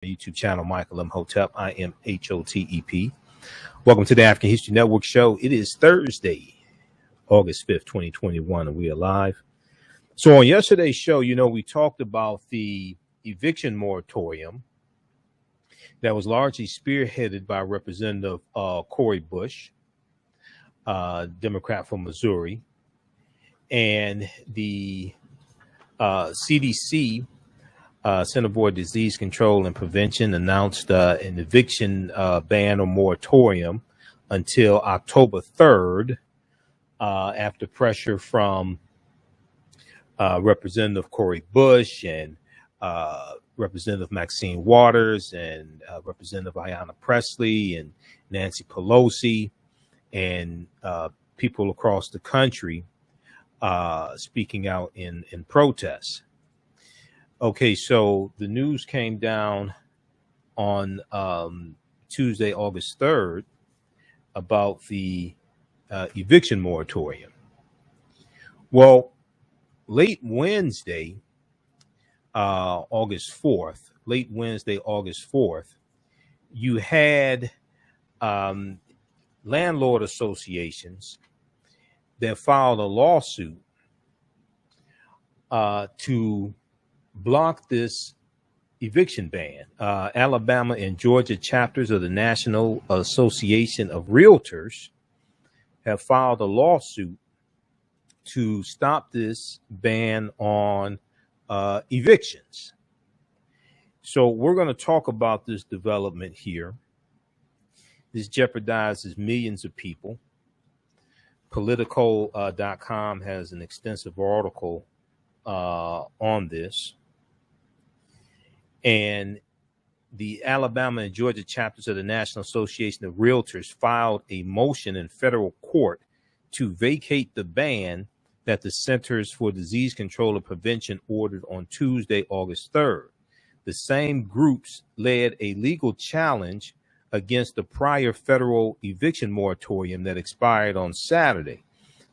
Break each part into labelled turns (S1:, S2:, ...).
S1: YouTube channel, Michael Imhotep. I am H-O-T-E-P. Welcome to the African History Network show. It is Thursday, August 5th, 2021, and we are live. So on yesterday's show, we talked about the eviction moratorium that was largely spearheaded by Representative Cori Bush, Democrat from Missouri, and the CDC, Center for Disease Control and Prevention, announced an eviction ban or moratorium until October 3rd after pressure from Representative Cori Bush and Representative Maxine Waters and Representative Ayanna Pressley and Nancy Pelosi and people across the country speaking out in protests. Okay, so the news came down on Tuesday, August 3rd, about the eviction moratorium. Well, late Wednesday, August 4th, you had landlord associations that filed a lawsuit to block this eviction ban. Alabama and Georgia chapters of the National Association of Realtors have filed a lawsuit to stop this ban on evictions. So we're going to talk about this development here. This jeopardizes millions of people. Politico.com has an extensive article on this. And the Alabama and Georgia chapters of the National Association of Realtors filed a motion in federal court to vacate the ban that the Centers for Disease Control and Prevention ordered on Tuesday, August 3rd. The same groups led a legal challenge against the prior federal eviction moratorium that expired on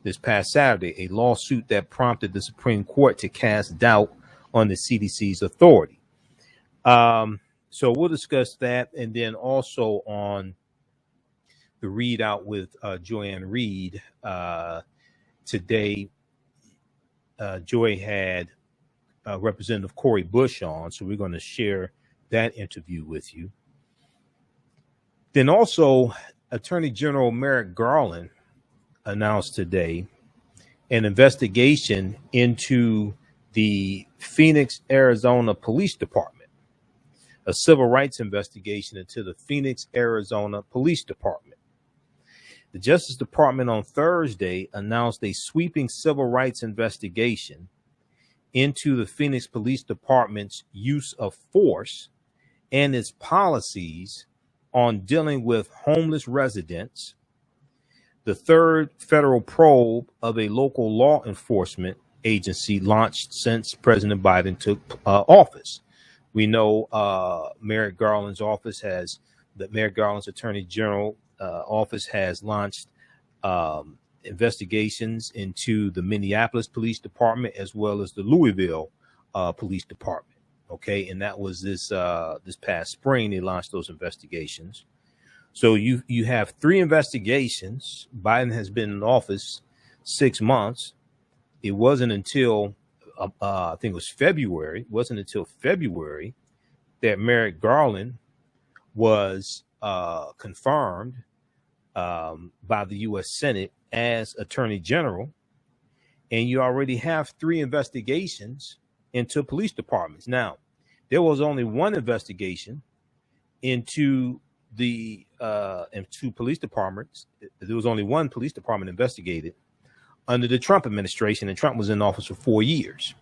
S1: this past Saturday, a lawsuit that prompted the Supreme Court to cast doubt on the CDC's authority. So we'll discuss that, and then also on the readout with Joanne Reed today. Joy had Representative Cori Bush on, so we're going to share that interview with you. Then also, Attorney General Merrick Garland announced today an investigation into the Phoenix, Arizona Police Department. A civil rights investigation into the Phoenix, Arizona Police Department. The Justice Department on Thursday announced a sweeping civil rights investigation into the Phoenix Police Department's use of force and its policies on dealing with homeless residents. The third federal probe of a local law enforcement agency launched since President Biden took office. We know Merrick Garland's Attorney General office has launched investigations into the Minneapolis Police Department as well as the Louisville Police Department. Okay, and that was this past spring they launched those investigations. So you have three investigations. Biden has been in office 6 months. It wasn't until I think it was February. It wasn't until February that Merrick Garland was confirmed by the U.S. Senate as Attorney General. And you already have three investigations into police departments. Now, there was only one investigation into the into police departments. There was only one police department investigated under the Trump administration, and Trump was in office for 4 years.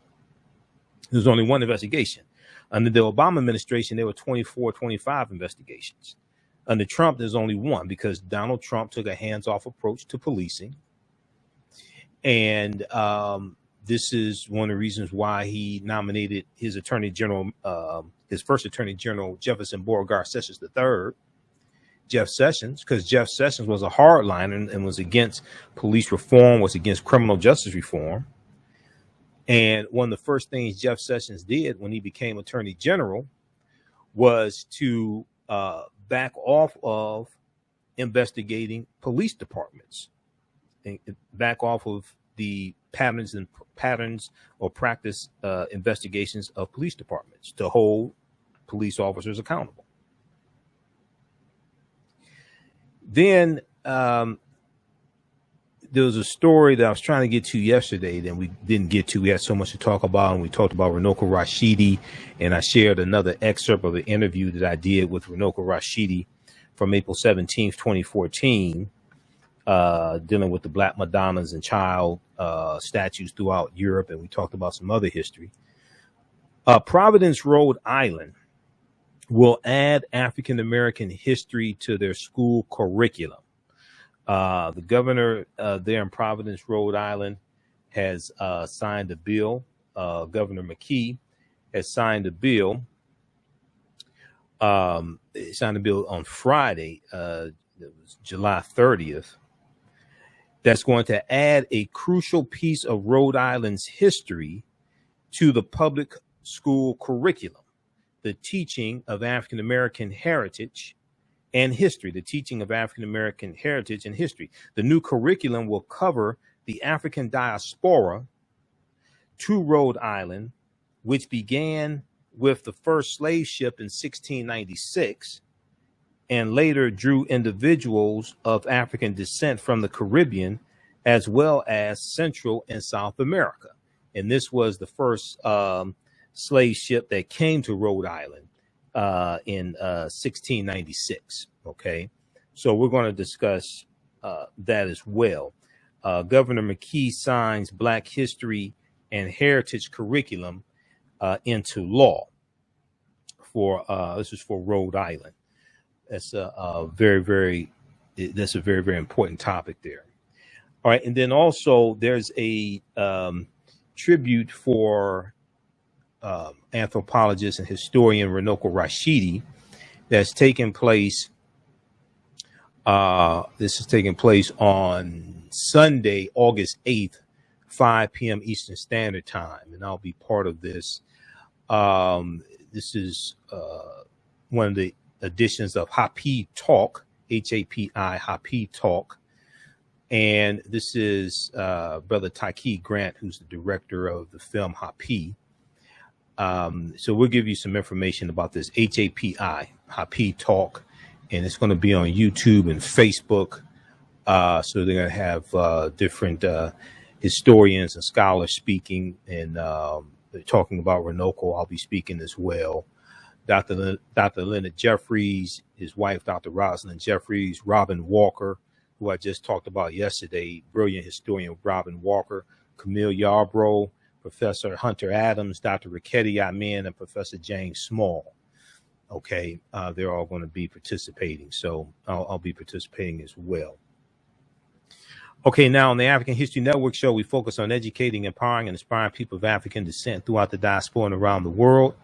S1: There was only one investigation. Under the Obama administration, there were 24, 25 investigations. Under Trump, there's only one because Donald Trump took a hands-off approach to policing. And this is one of the reasons why he nominated his Attorney General, his first Attorney General, Jefferson Beauregard Sessions III, Jeff Sessions, because Jeff Sessions was a hardliner and was against police reform, was against criminal justice reform. And one of the first things Jeff Sessions did when he became Attorney General was to back off of investigating police departments, and back off of the patterns or practice investigations of police departments, to hold police officers accountable. Then there was a story that I was trying to get to yesterday that we didn't get to. We had so much to talk about, and we talked about Runoko Rashidi, and I shared another excerpt of an interview that I did with Runoko Rashidi from April 17th, 2014, dealing with the Black Madonnas and child statues throughout Europe, and we talked about some other history. Providence, Rhode Island will add African American history to their school curriculum. The governor there in Providence, Rhode Island, has signed a bill. Governor McKee has signed a bill. Signed a bill on Friday, it was July 30th, that's going to add a crucial piece of Rhode Island's history to the public school curriculum: the teaching of African American heritage and history, the teaching of African American heritage and history. The new curriculum will cover the African diaspora to Rhode Island, which began with the first slave ship in 1696 and later drew individuals of African descent from the Caribbean as well as Central and South America. And this was the first slave ship that came to Rhode Island in 1696. Okay, so we're going to discuss that as well. Governor McKee signs Black history and heritage curriculum into law for this is for Rhode Island. That's a very important topic there. All right, and then also there's a tribute for anthropologist and historian Runoko Rashidi that's taking place. This is taking place on Sunday, August 8th, 5 p.m. Eastern Standard Time, and I'll be part of this. This is one of the editions of Hapi Talk, H-A-P-I, Hapi Talk. And this is Brother Taki Grant, who's the director of the film Hapi. So we'll give you some information about this H-A-P-I, Hapi Talk, and it's going to be on YouTube and Facebook. So they're going to have different historians and scholars speaking, and talking about Runoko. I'll be speaking as well. Dr. Leonard Jeffries, his wife, Dr. Rosalind Jeffries, Robin Walker, who I just talked about yesterday, brilliant historian Robin Walker, Camille Yarbrough, Professor Hunter Adams, Dr. Riketti Amen, and Professor James Small. Okay, they're all going to be participating, so I'll be participating as well. Okay, now on the African History Network show, we focus on educating, empowering, and inspiring people of African descent throughout the diaspora and around the world,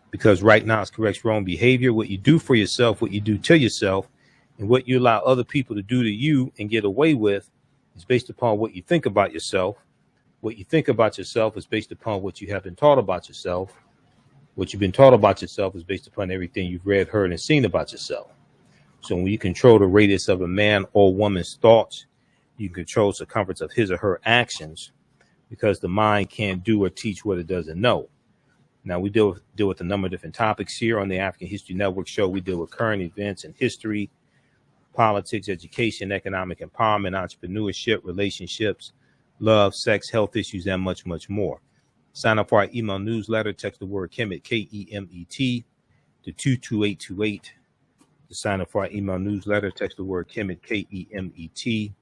S1: because right now it's corrects wrong behavior. What you do for yourself, what you do to yourself, and what you allow other people to do to you and get away with is based upon what you think about yourself. What you think about yourself is based upon what you have been taught about yourself. What you've been taught about yourself is based upon everything you've read, heard, and seen about yourself. So when you control the radius of a man or woman's thoughts, you control the circumference of his or her actions, because the mind can't do or teach what it doesn't know. Now, we deal with a number of different topics here on the African History Network show. We deal with current events and history, politics, education, economic empowerment, entrepreneurship, relationships, love, sex, health issues, and much, much more. Sign up for our email newsletter. Text the word Kemet, K-E-M-E-T, to 22828. To sign up for our email newsletter, text the word Kemet, K-E-M-E-T,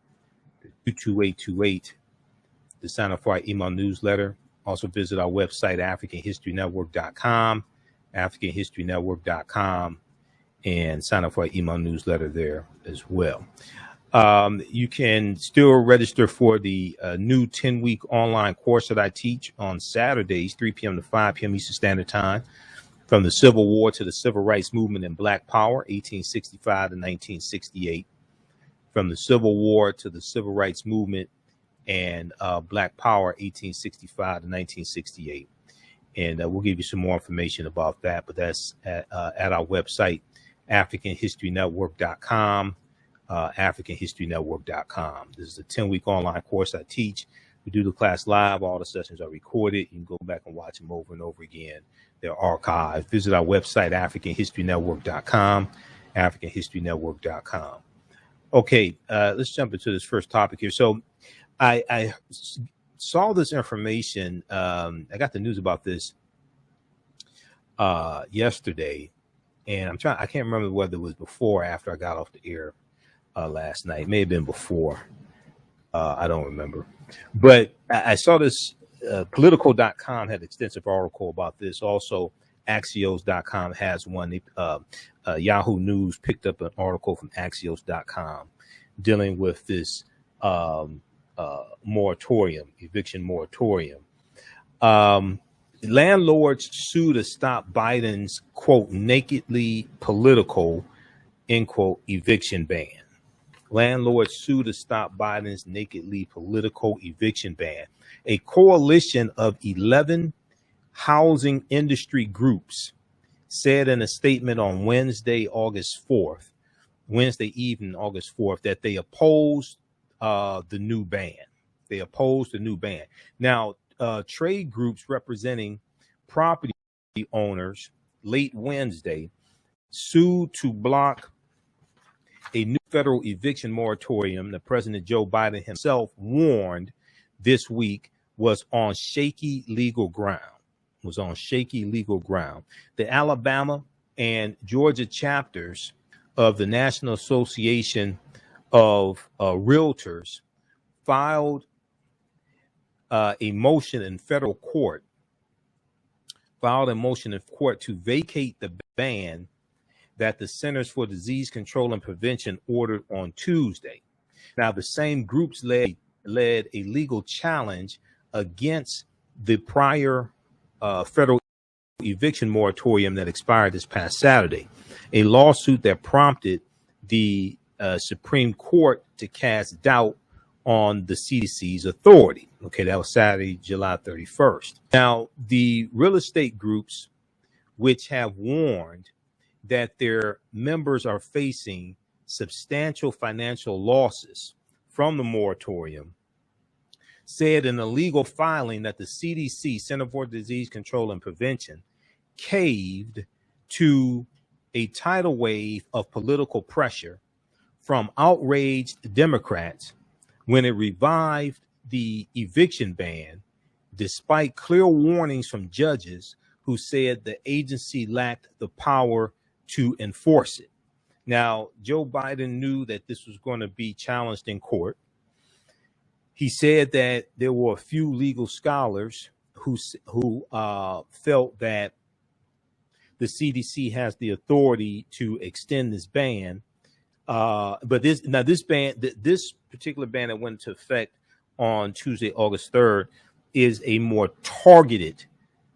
S1: to 22828. To sign up for our email newsletter. Also visit our website, AfricanHistoryNetwork.com, AfricanHistoryNetwork.com, and sign up for our email newsletter there as well. You can still register for the new 10-week online course that I teach on Saturdays, 3 p.m. to 5 p.m. Eastern Standard Time, from the Civil War to the Civil Rights Movement and Black Power, 1865 to 1968. From the Civil War to the Civil Rights Movement and Black Power, 1865 to 1968. And we'll give you some more information about that. But that's at our website, AfricanHistoryNetwork.com, AfricanHistoryNetwork.com. This is a 10-week online course I teach. We do the class live. All the sessions are recorded. You can go back and watch them over and over again. They're archived. Visit our website, AfricanHistoryNetwork.com, AfricanHistoryNetwork.com. Okay, let's jump into this first topic here. So I saw this information. I got the news about this yesterday, and I can't remember whether it was before or after I got off the air last night. It may have been before. I don't remember. But I saw this. Politico.com had an extensive article about this. Also, Axios.com has one. Yahoo News picked up an article from Axios.com dealing with this moratorium, eviction moratorium. Landlords sue to stop Biden's, quote, nakedly political, end quote, eviction ban. Landlords sue to stop Biden's nakedly political eviction ban. A coalition of 11 housing industry groups said in a statement on Wednesday evening, August 4th, that they opposed the new ban. They opposed the new ban. Now, trade groups representing property owners late Wednesday sued to block a new federal eviction moratorium that President Joe Biden himself warned this week was on shaky legal ground. The Alabama and Georgia chapters of the National Association of Realtors filed a motion in federal court, to vacate the ban that the Centers for Disease Control and Prevention ordered on Tuesday. Now, the same groups led a legal challenge against the prior federal eviction moratorium that expired this past Saturday, a lawsuit that prompted the Supreme Court to cast doubt on the CDC's authority. Okay, that was Saturday, July 31st. Now, the real estate groups, which have warned that their members are facing substantial financial losses from the moratorium, said in a legal filing that the CDC, Center for Disease Control and Prevention, caved to a tidal wave of political pressure from outraged Democrats when it revived the eviction ban, despite clear warnings from judges who said the agency lacked the power to enforce it. Now, Joe Biden knew that this was going to be challenged in court. He said that there were a few legal scholars who felt that the CDC has the authority to extend this ban. But this particular ban that went into effect on Tuesday, August 3rd, is a more targeted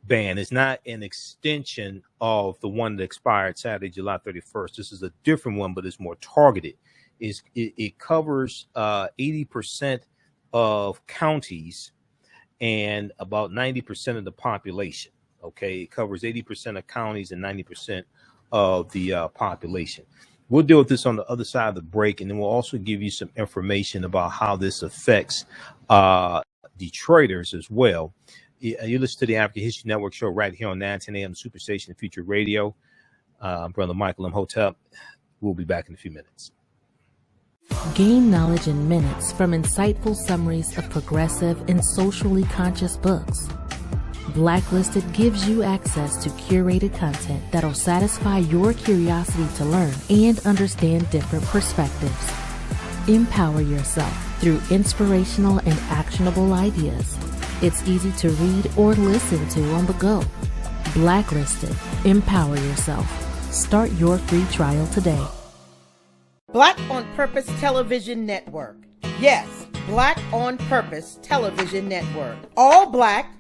S1: ban. It's not an extension of the one that expired Saturday, July 31st. This is a different one, but it's more targeted. It covers 80% of counties and about 90% of the population. Okay, it covers 80% of counties and 90% of the population. We'll deal with this on the other side of the break, and then we'll also give you some information about how this affects Detroiters as well. You listen to the African History Network show right here on 910 AM Superstation Future Radio. Brother Michael Imhotep. We'll be back in a few minutes.
S2: Gain knowledge in minutes from insightful summaries of progressive and socially conscious books. Blacklisted gives you access to curated content that'll satisfy your curiosity to learn and understand different perspectives. Empower yourself through inspirational and actionable ideas. It's easy to read or listen to on the go. Blacklisted. Empower yourself. Start your free trial today.
S3: Black on Purpose Television Network. Yes, Black on Purpose Television Network. All black,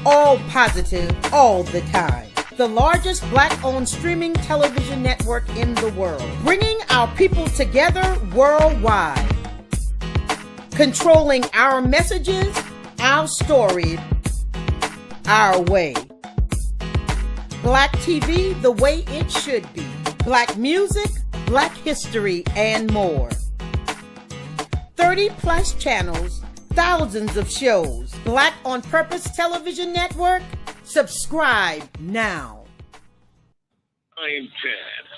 S3: all positive, all the time. The largest black-owned streaming television network in the world. Bringing our people together worldwide. Controlling our messages, our stories, our way. Black TV the way it should be. Black music, Black history, and more. 30 plus channels, thousands of shows. Black on Purpose Television Network. Subscribe now.
S4: 910,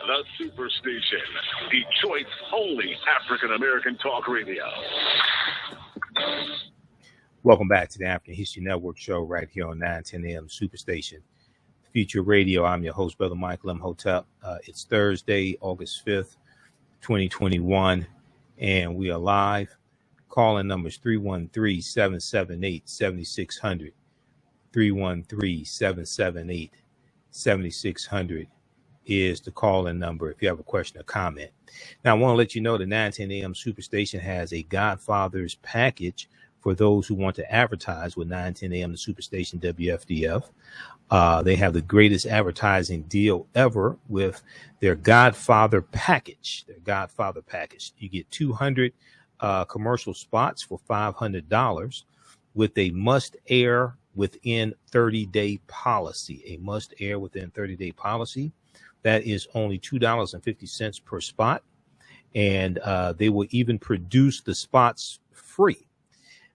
S4: the Superstation, Detroit's only African-American talk radio.
S1: Welcome back to the African History Network show right here on 910 AM Superstation. Future Radio. I'm your host, Brother Michael Imhotep. It's Thursday, August 5th, 2021, and we are live. Calling numbers 313-778-7600. 313-778-7600 is the call-in number if you have a question or comment. Now, I want to let you know the 910 AM Superstation has a Godfather's package for those who want to advertise with 910 AM the Superstation WFDF. They have the greatest advertising deal ever with their Godfather package. You get 200 commercial spots for $500 with a must-air within 30-day policy. A must-air within 30-day policy. That is only $2.50 per spot, and they will even produce the spots free.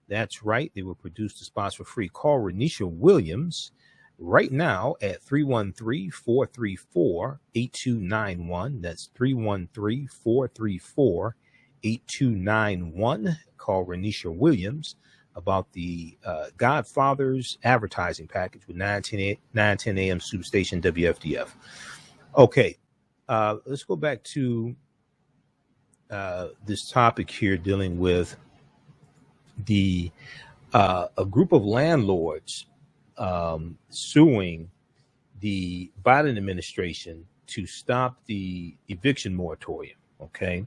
S1: That's right. They will produce the spots for free. Call Renisha Williams right now at 313-434-8291. That's 313-434-8291. Call Renisha Williams about the Godfather's advertising package with 910 AM Superstation WFDF. Okay, let's go back to this topic here dealing with a group of landlords suing the Biden administration to stop the eviction moratorium. Okay,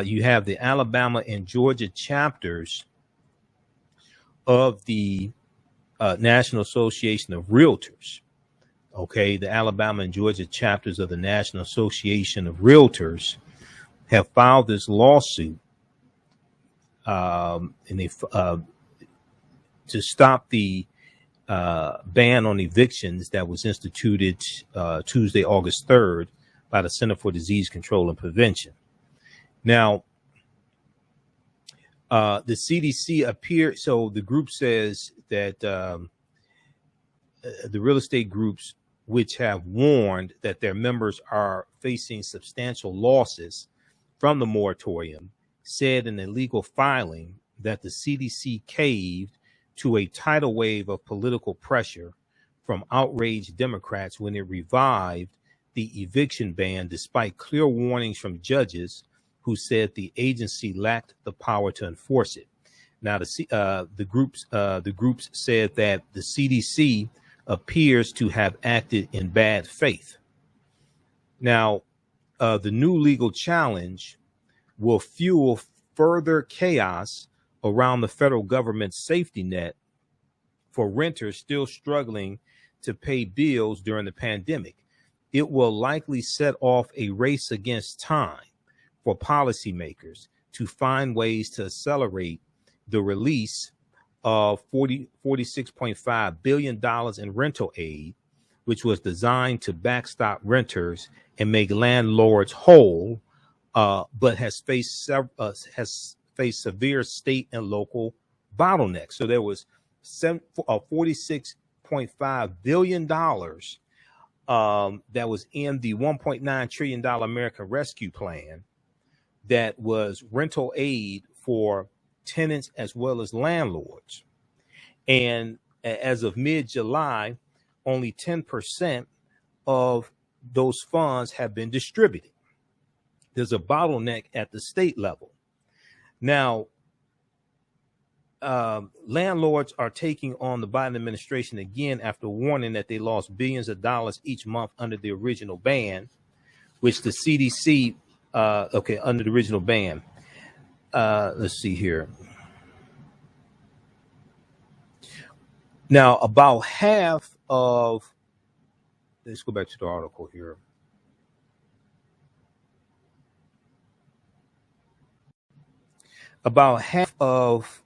S1: you have the Alabama and Georgia chapters of the National Association of Realtors. Okay, the Alabama and Georgia chapters of the National Association of Realtors have filed this lawsuit and they to stop the ban on evictions that was instituted Tuesday, August 3rd by the Center for Disease Control and Prevention. Now, the CDC appeared, so the group says that the real estate groups, which have warned that their members are facing substantial losses from the moratorium, said in a legal filing that the CDC caved to a tidal wave of political pressure from outraged Democrats when it revived the eviction ban, despite clear warnings from judges who said the agency lacked the power to enforce it. Now, the groups said that the CDC appears to have acted in bad faith. Now, the new legal challenge will fuel further chaos around the federal government's safety net for renters still struggling to pay bills during the pandemic. It will likely set off a race against time for policymakers to find ways to accelerate the release of $46.5 billion in rental aid, which was designed to backstop renters and make landlords whole, but has faced severe state and local bottlenecks. So there was $46.5 billion that was in the $1.9 trillion American Rescue Plan that was rental aid for tenants as well as landlords. And as of mid-July, only 10% of those funds have been distributed. There's a bottleneck at the state level. Now, landlords are taking on the Biden administration again after warning that they lost billions of dollars each month under the original ban, which the CDC, under the original ban. Let's see here. Now, about half of, let's go back to the article here. About half of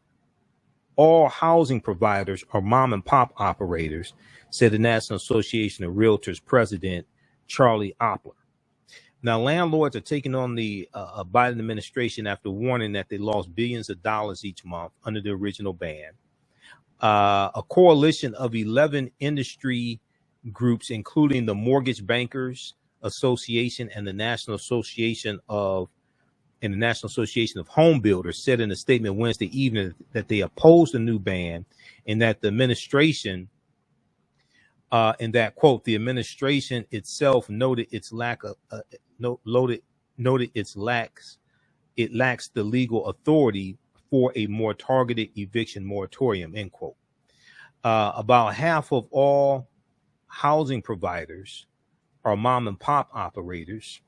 S1: all housing providers are mom and pop operators, said the National Association of Realtors president, Charlie Oppler. Now, landlords are taking on the Biden administration after warning that they lost billions of dollars each month under the original ban. A coalition of 11 industry groups, including the Mortgage Bankers Association and the National Association of Home Builders, said in a statement Wednesday evening that they opposed the new ban and that the administration, and that, quote, the administration itself noted its lack of it lacks the legal authority for a more targeted eviction moratorium, end quote. About half of all housing providers are mom and pop operators,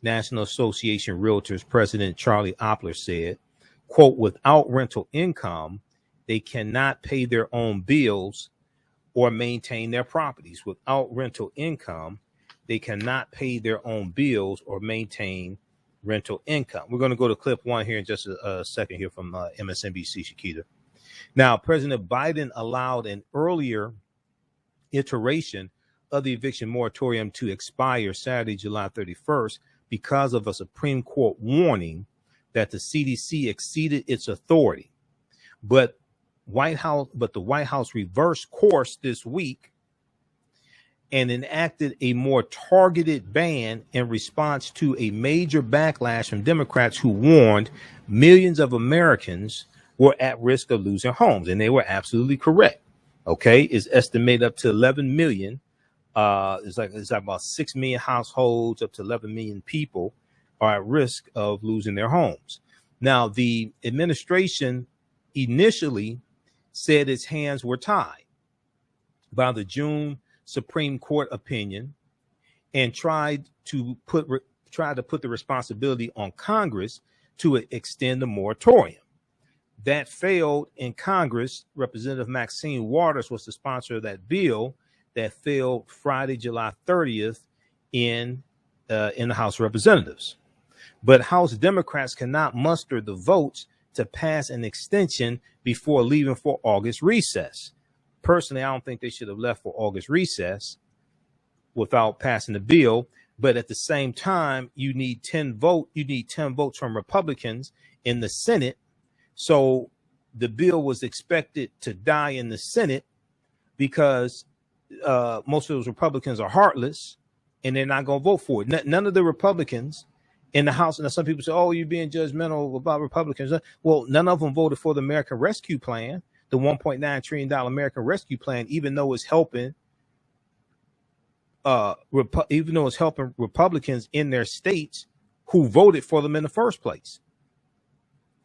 S1: National Association Realtors president Charlie Oppler said, quote, without rental income, they cannot pay their own bills or maintain their properties. Without rental income, they cannot pay their own bills or maintain rental income. We're going to go to clip one here in just a second here from MSNBC, Shakita. Now, President Biden allowed an earlier iteration of the eviction moratorium to expire Saturday, July 31st, because of a Supreme Court warning that the CDC exceeded its authority. But the White House reversed course this week and enacted a more targeted ban in response to a major backlash from Democrats who warned millions of Americans were at risk of losing homes. And they were absolutely correct. Okay, it's estimated up to 11 million. It's like about 6 million households, up to 11 million people are at risk of losing their homes. Now, the administration initially said its hands were tied by the June Supreme Court opinion and tried to put the responsibility on Congress to extend the moratorium. That failed in Congress. Representative Maxine Waters was the sponsor of that bill that failed Friday, July 30th in the House of Representatives. But House Democrats cannot muster the votes to pass an extension before leaving for August recess. Personally, I don't think they should have left for August recess without passing the bill. But at the same time, you need 10 votes from Republicans in the Senate. So the bill was expected to die in the Senate because most of those Republicans are heartless and they're not going to vote for it. None of the Republicans in the House, and some people say, oh, you're being judgmental about Republicans. Well, none of them voted for the American Rescue Plan, the $1.9 trillion American Rescue Plan, even though it's helping Republicans in their states who voted for them in the first place.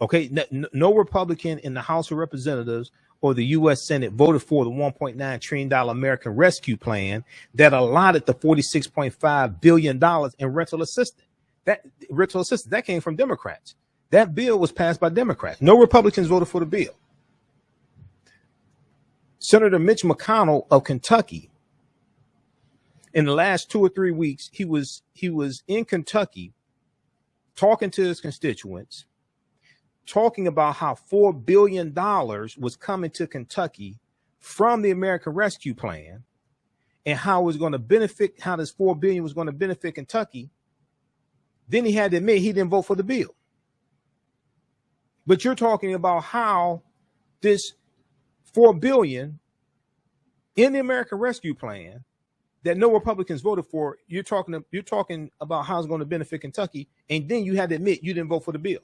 S1: Okay, no Republican in the House of Representatives or the U.S. Senate voted for the $1.9 trillion American Rescue Plan that allotted the $46.5 billion in rental assistance. That came from Democrats. That bill was passed by Democrats. No Republicans voted for the bill. Senator Mitch McConnell of Kentucky, in the last 2 or 3 weeks, he was in Kentucky talking to his constituents, talking about how $4 billion was coming to Kentucky from the American Rescue Plan and how it was going to benefit, how this $4 billion was going to benefit Kentucky. Then he had to admit he didn't vote for the bill. But you're talking about how this $4 billion in the American Rescue Plan that no Republicans voted for, you're talking about how it's going to benefit Kentucky, and then you had to admit you didn't vote for the bill.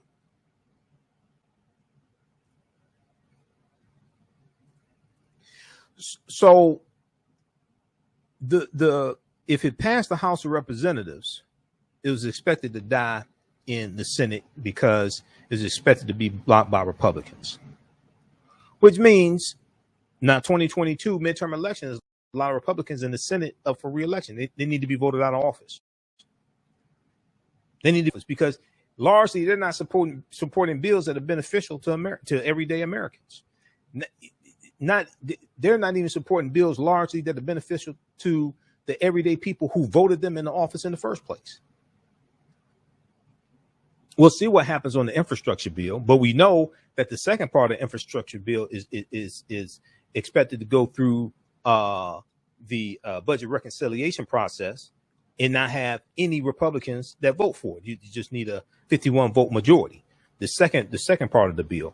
S1: So if it passed the House of Representatives, it was expected to die in the Senate because it was expected to be blocked by Republicans, which means now 2022 midterm elections, a lot of Republicans in the Senate up for re-election. They need to be voted out of office. They need to, because largely they're not supporting bills that are beneficial to everyday Americans. They're not even supporting bills largely that are beneficial to the everyday people who voted them in the office in the first place. we'll see what happens on the infrastructure bill, but we know that the second part of the infrastructure bill is expected to go through the budget reconciliation process and not have any Republicans that vote for it. You just need a 51 vote majority. The second part of the bill,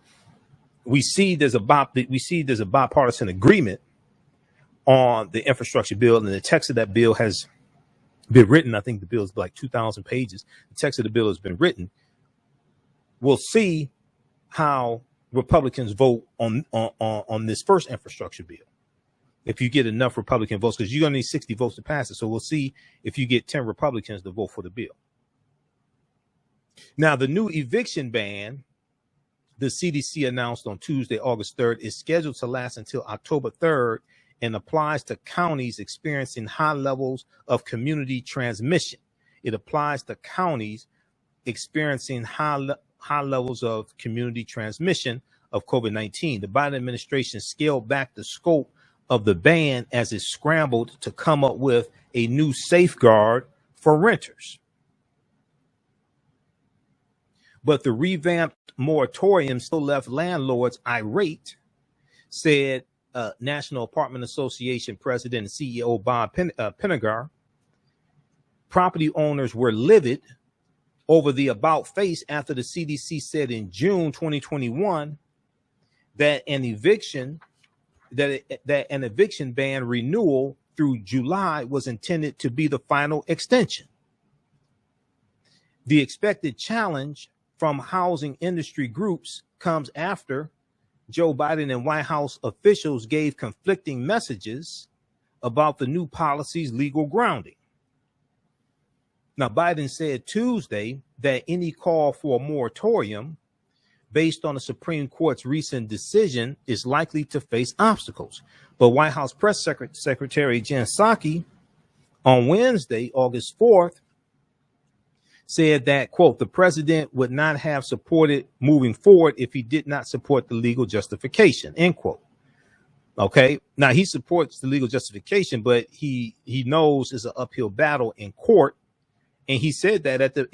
S1: we see there's a bipartisan agreement on the infrastructure bill, and the text of that bill has been written. I think the bill is like 2,000 pages. The text of the bill has been written. We'll see how Republicans vote on this first infrastructure bill. If you get enough Republican votes, because you're going to need 60 votes to pass it. So we'll see if you get 10 Republicans to vote for the bill. Now, the new eviction ban, the CDC announced on Tuesday, August 3rd, is scheduled to last until October 3rd and applies to counties experiencing high levels of community transmission. It applies to counties experiencing high levels of community transmission of COVID-19. The Biden administration scaled back the scope of the ban as it scrambled to come up with a new safeguard for renters. But the revamped moratorium still left landlords irate, said National Apartment Association President and CEO Bob Pennegar. Property owners were livid over the about face after the CDC said in June 2021 that an eviction ban renewal through July was intended to be the final extension. The expected challenge from housing industry groups comes after Joe Biden and White House officials gave conflicting messages about the new policy's legal grounding. Now, Biden said Tuesday that any call for a moratorium based on the Supreme Court's recent decision is likely to face obstacles. But White House Press Secretary Jen Psaki on Wednesday, August 4th, said that, quote, the president would not have supported moving forward if he did not support the legal justification, end quote. Okay, now he supports the legal justification, but he knows it's an uphill battle in court. And he said that at the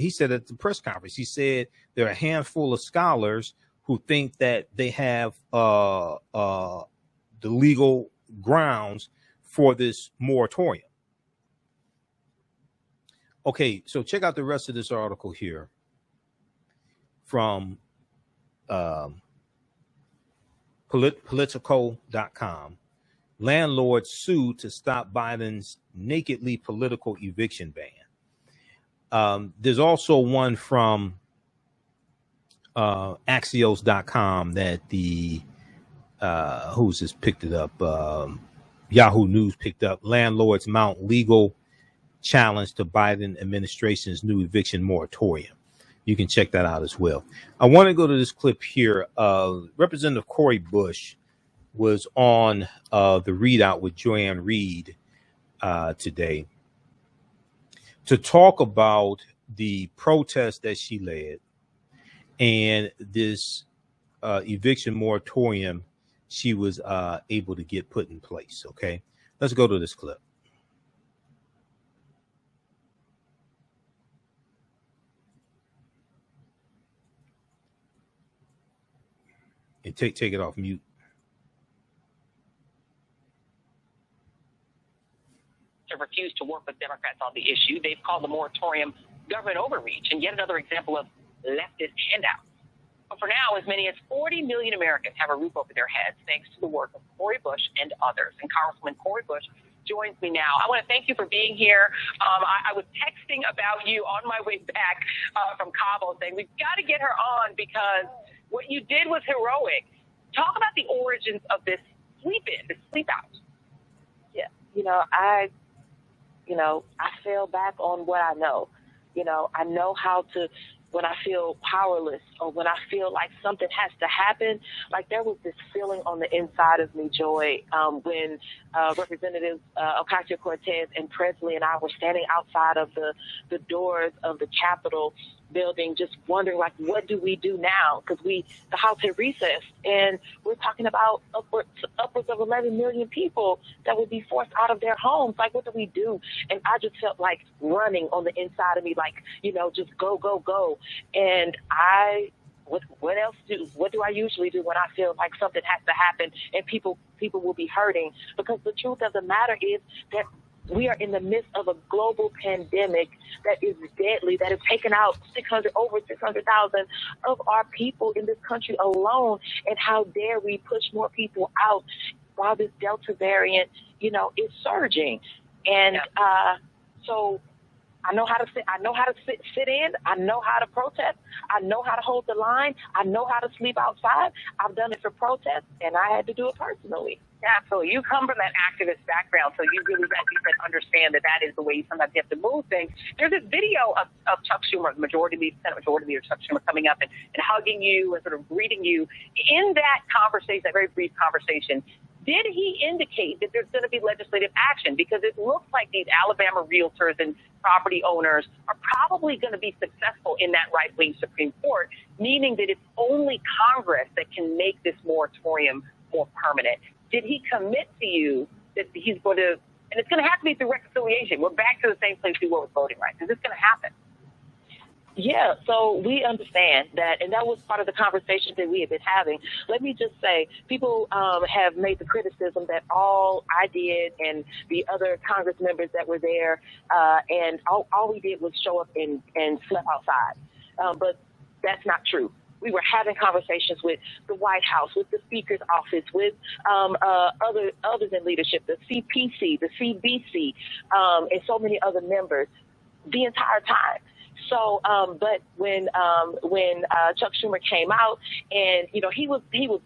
S1: press conference, he said there are a handful of scholars who think that they have the legal grounds for this moratorium. Okay, so check out the rest of this article here from Politico.com. Landlords sue to stop Biden's nakedly political eviction ban. There's also one from Axios.com that the who's this picked it up? Yahoo News picked up. Landlords mount legal challenge to Biden administration's new eviction moratorium. You can check that out as well. I want to go to this clip here. Representative Cori Bush was on the readout with Joanne Reed today to talk about the protest that she led and this eviction moratorium she was able to get put in place. Okay, let's go to this clip. And take it off mute.
S5: To refuse to work with Democrats on the issue. They've called the moratorium government overreach and yet another example of leftist handouts. But for now, as many as 40 million Americans have a roof over their heads thanks to the work of Cori Bush and others. And Congresswoman Cori Bush joins me now. I want to thank you for being here. I was texting about you on my way back from Cabo saying we've got to get her on because what you did was heroic. Talk about the origins of this sleep-in, this sleep-out.
S6: Yeah, I fell back on what I know. I know how to, when I feel powerless or when I feel like something has to happen, like there was this feeling on the inside of me, Joy, when Representatives Ocasio-Cortez and Presley and I were standing outside of the doors of the Capitol building, just wondering, like, what do we do now? Because the House had recessed, and we're talking about upwards of 11 million people that would be forced out of their homes. Like, what do we do? And I just felt like running on the inside of me, like, just go, go, go. people. And what do I usually do when I feel like something has to happen and people will be hurting? Because the truth of the matter is that we are in the midst of a global pandemic that is deadly, that has taken out over 600,000 of our people in this country alone. And how dare we push more people out while this Delta variant, is surging. And so I know how to sit. I know how to sit in. I know how to protest. I know how to hold the line. I know how to sleep outside. I've done it for protest, and I had to do it personally.
S5: Yeah, so you come from that activist background, so you really understand that is the way you sometimes have to move things. There's this video of Chuck Schumer, Senate Majority Leader Chuck Schumer, coming up and hugging you and sort of greeting you. In that conversation, that very brief conversation, did he indicate that there's going to be legislative action? Because it looks like these Alabama realtors and property owners are probably going to be successful in that right-wing Supreme Court, meaning that it's only Congress that can make this moratorium more permanent. Did he commit to you that he's going to, and it's going to have to be through reconciliation. We're back to the same place we were with voting rights. Is this going to happen?
S6: Yeah, so we understand that, and that was part of the conversation that we have been having. Let me just say, people have made the criticism that all I did and the other Congress members that were there, and all we did was show up and slept outside. But that's not true. We were having conversations with the White House, with the Speaker's office, with others in leadership, the CPC, the CBC, and so many other members the entire time. So, but when Chuck Schumer came out, and he was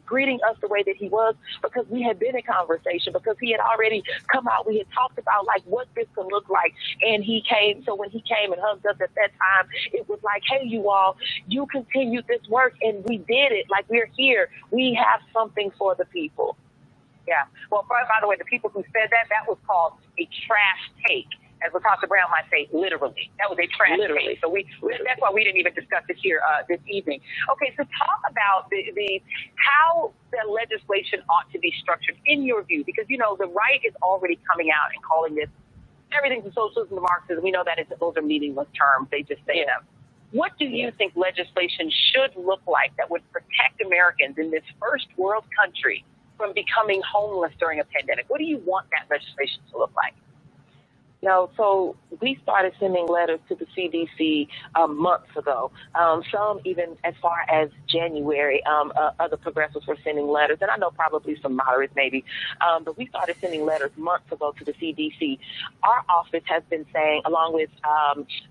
S6: greeting us the way that he was, because we had been in conversation, because he had already come out. We had talked about like what this could look like, and he came. So when he came and hugged us at that time, it was like, hey, you all, you continued this work, and we did it. Like, we're here. We have something for the people.
S5: Yeah. Well, by the way, the people who said that was called a trash take. As Latasha Brown might say, literally. That was a trash take. So that's why we didn't even discuss it here this evening. Okay, so talk about the how the legislation ought to be structured in your view, because the right is already coming out and calling this everything from socialism to Marxism. We know that those are meaningless terms. They just say them. What do you think legislation should look like that would protect Americans in this first world country from becoming homeless during a pandemic? What do you want that legislation to look like?
S6: So we started sending letters to the CDC months ago. Some even as far as January, other progressives were sending letters, and I know probably some moderates maybe, but we started sending letters months ago to the CDC. Our office has been saying, along with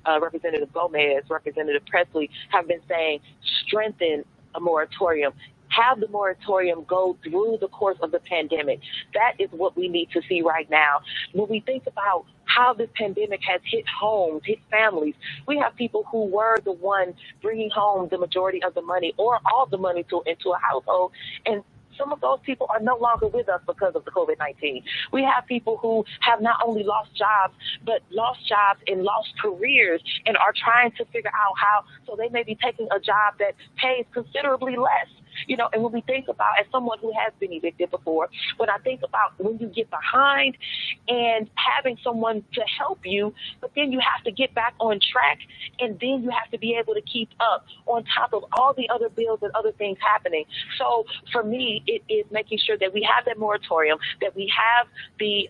S6: Representative Gomez, Representative Presley, have been saying, strengthen a moratorium. Have the moratorium go through the course of the pandemic. That is what we need to see right now. When we think about how this pandemic has hit homes, hit families, we have people who were the ones bringing home the majority of the money or all the money into a household, and some of those people are no longer with us because of the COVID-19. We have people who have not only lost jobs, but lost jobs and lost careers and are trying to figure out how, so they may be taking a job that pays considerably less. And when we think about, as someone who has been evicted before, when I think about when you get behind and having someone to help you, but then you have to get back on track, and then you have to be able to keep up on top of all the other bills and other things happening. So for me, it is making sure that we have that moratorium, that we have the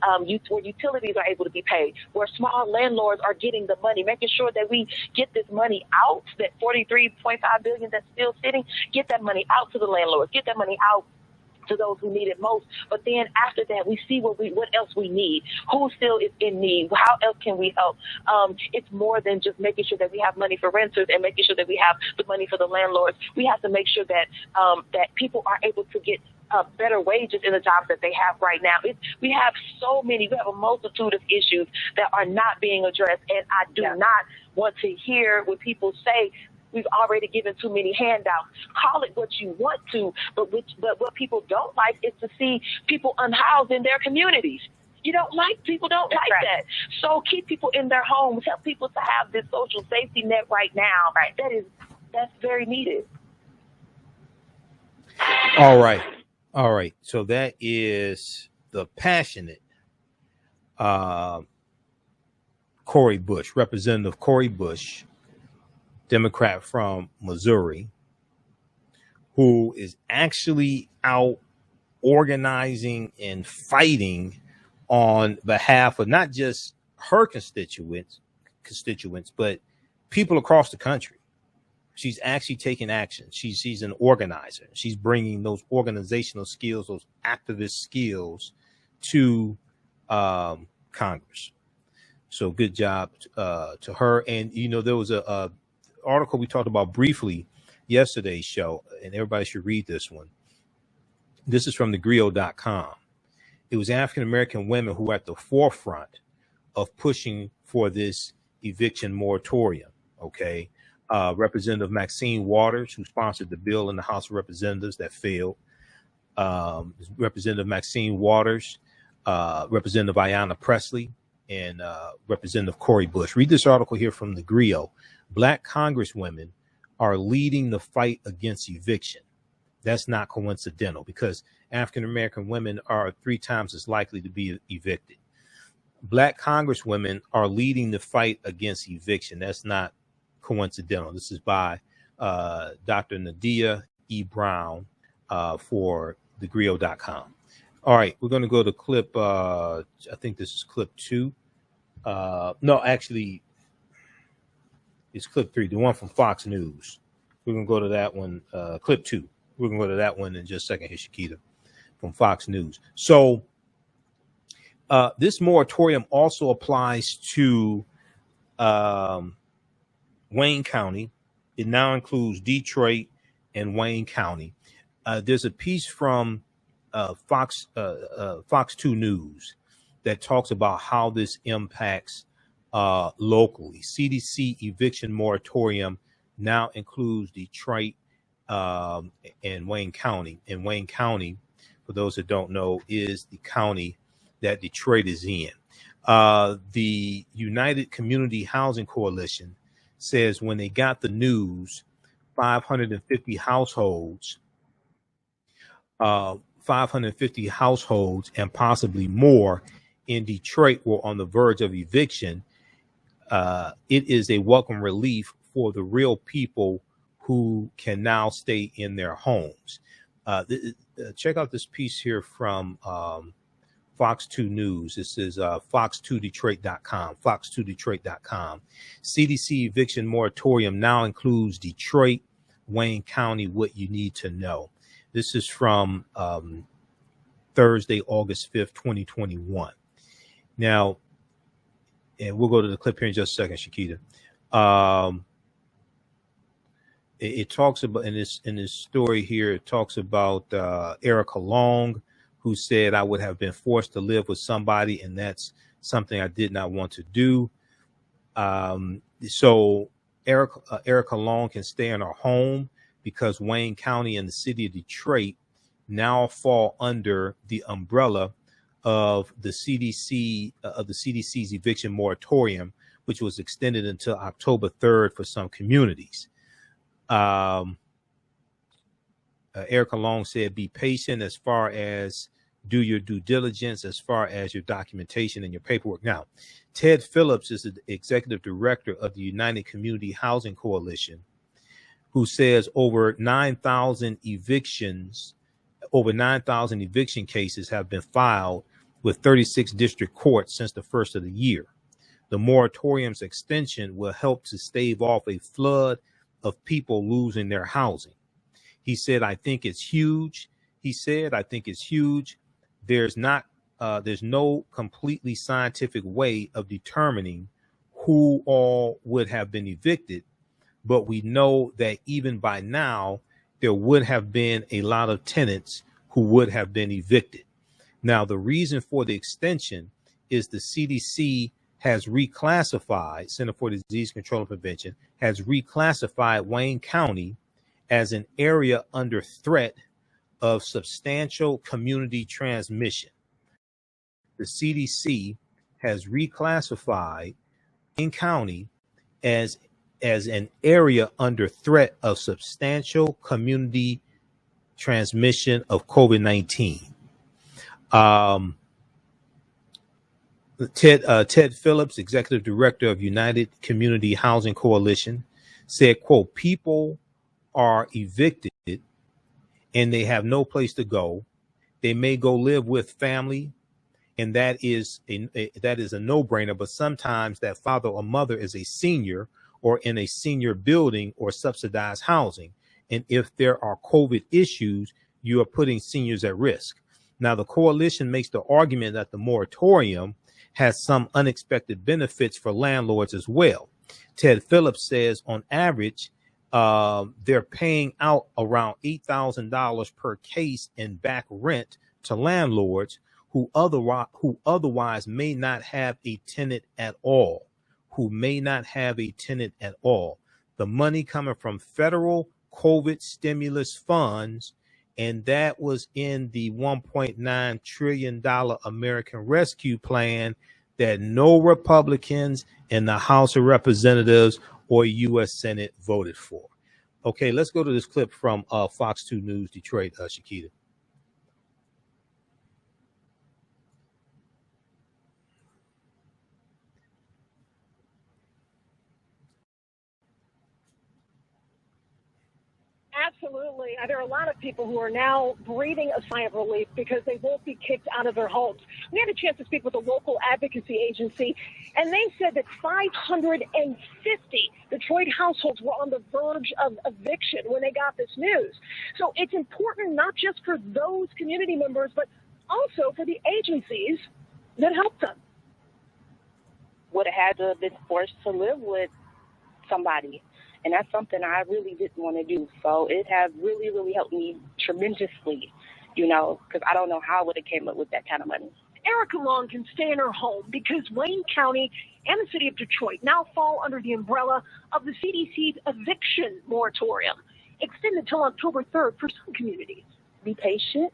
S6: where utilities are able to be paid, where small landlords are getting the money, making sure that we get this money out, that $43.5 billion that's still sitting, get that money out to the landlords, get that money out to those who need it most. But then after that, we see what else we need, who still is in need, how else can we help. It's more than just making sure that we have money for renters and making sure that we have the money for the landlords. We have to make sure that that people are able to get better wages in the jobs that they have right now. We have a multitude of issues that are not being addressed, and I do not want to hear what people say. We've already given too many handouts. Call it what you want to, but what people don't like is to see people unhoused in their communities. People don't like that. So keep people in their homes, help people to have this social safety net right now. Right. That's very needed.
S1: All right. So that is the passionate Cori Bush, Representative Cori Bush, Democrat from Missouri, who is actually out organizing and fighting on behalf of not just her constituents, but people across the country. She's actually taking action. She's an organizer. She's bringing those organizational skills, those activist skills to Congress. So good job to her. And, you know, there was a article we talked about briefly yesterday's show, and everybody should read this one. This is from thegrio.com. It was African-American women who were at the forefront of pushing for this eviction moratorium. Okay. Representative Maxine Waters, who sponsored the bill in the House of Representatives that failed. Representative Maxine Waters, Representative Ayanna Presley, and Representative Cori Bush. Read this article here from the Grio. Black congresswomen are leading the fight against eviction. That's not coincidental, because African-American women are 3 times as likely to be evicted. Black congresswomen are leading the fight against eviction. That's not coincidental. This is by Dr. Nadia E. Brown for thegrio.com. All right, we're going to go to clip, I think this is clip 2. No, actually, it's clip 3, the one from Fox News. We're going to go to that one, clip 2. We're going to go to that one in just a second here, Shakita, from Fox News. So this moratorium also applies to Wayne County. It now includes Detroit and Wayne County. There's a piece from Fox 2 News that talks about how this impacts locally. CDC eviction moratorium now includes Detroit and Wayne County. And Wayne County, for those that don't know, is the county that Detroit is in. The United Community Housing Coalition says when they got the news, 550 households and possibly more in Detroit were on the verge of eviction. It is a welcome relief for the real people who can now stay in their homes. Check out this piece here from Fox 2 News. This is fox2detroit.com, fox2detroit.com. CDC eviction moratorium now includes Detroit, Wayne County, what you need to know. This is from Thursday, August 5th, 2021. Now, and we'll go to the clip here in just a second, Shakita. It talks about, in this story here, it talks about Erica Long, who said, I would have been forced to live with somebody, and that's something I did not want to do. So Erica Long can stay in her home because Wayne County and the city of Detroit now fall under the umbrella of the CDC, of the CDC's eviction moratorium, which was extended until October 3rd for some communities. Erica Long said, be patient as far as do your due diligence, as far as your documentation and your paperwork. Now, Ted Phillips is the executive director of the United Community Housing Coalition, who says over 9,000 eviction cases have been filed with 36 district courts since the first of the year. The moratorium's extension will help to stave off a flood of people losing their housing. He said, I think it's huge. There's no completely scientific way of determining who all would have been evicted, but we know that even by now, there would have been a lot of tenants who would have been evicted. Now, the reason for the extension is the CDC has reclassified, Center for Disease Control and Prevention, has reclassified Wayne County as an area under threat of substantial community transmission. The CDC has reclassified Wayne County as an area under threat of substantial community transmission of COVID-19. Ted Phillips, executive director of United Community Housing Coalition, said, quote, people are evicted and they have no place to go. They may go live with family, and that is a no-brainer. But sometimes that father or mother is a senior or in a senior building or subsidized housing. And if there are COVID issues, you are putting seniors at risk. Now, the coalition makes the argument that the moratorium has some unexpected benefits for landlords as well. Ted Phillips says on average, they're paying out around $8,000 per case in back rent to landlords who otherwise may not have a tenant at all, The money coming from federal COVID stimulus funds, and that was in the $1.9 trillion American Rescue Plan that no Republicans in the House of Representatives or U.S. Senate voted for. Okay, let's go to this clip from Fox 2 News Detroit, Shakita.
S7: Absolutely. There are a lot of people who are now breathing a sigh of relief because they won't be kicked out of their homes. We had a chance to speak with a local advocacy agency, and they said that 550 Detroit households were on the verge of eviction when they got this news. So it's important not just for those community members, but also for the agencies that helped them.
S6: Would have had to have been forced to live with somebody. And that's something I really didn't want to do. So it has really, really helped me tremendously, because I don't know how I would have came up with that kind of money.
S7: Erica Long can stay in her home because Wayne County and the city of Detroit now fall under the umbrella of the CDC's eviction moratorium, extended till October 3rd for some communities.
S6: Be patient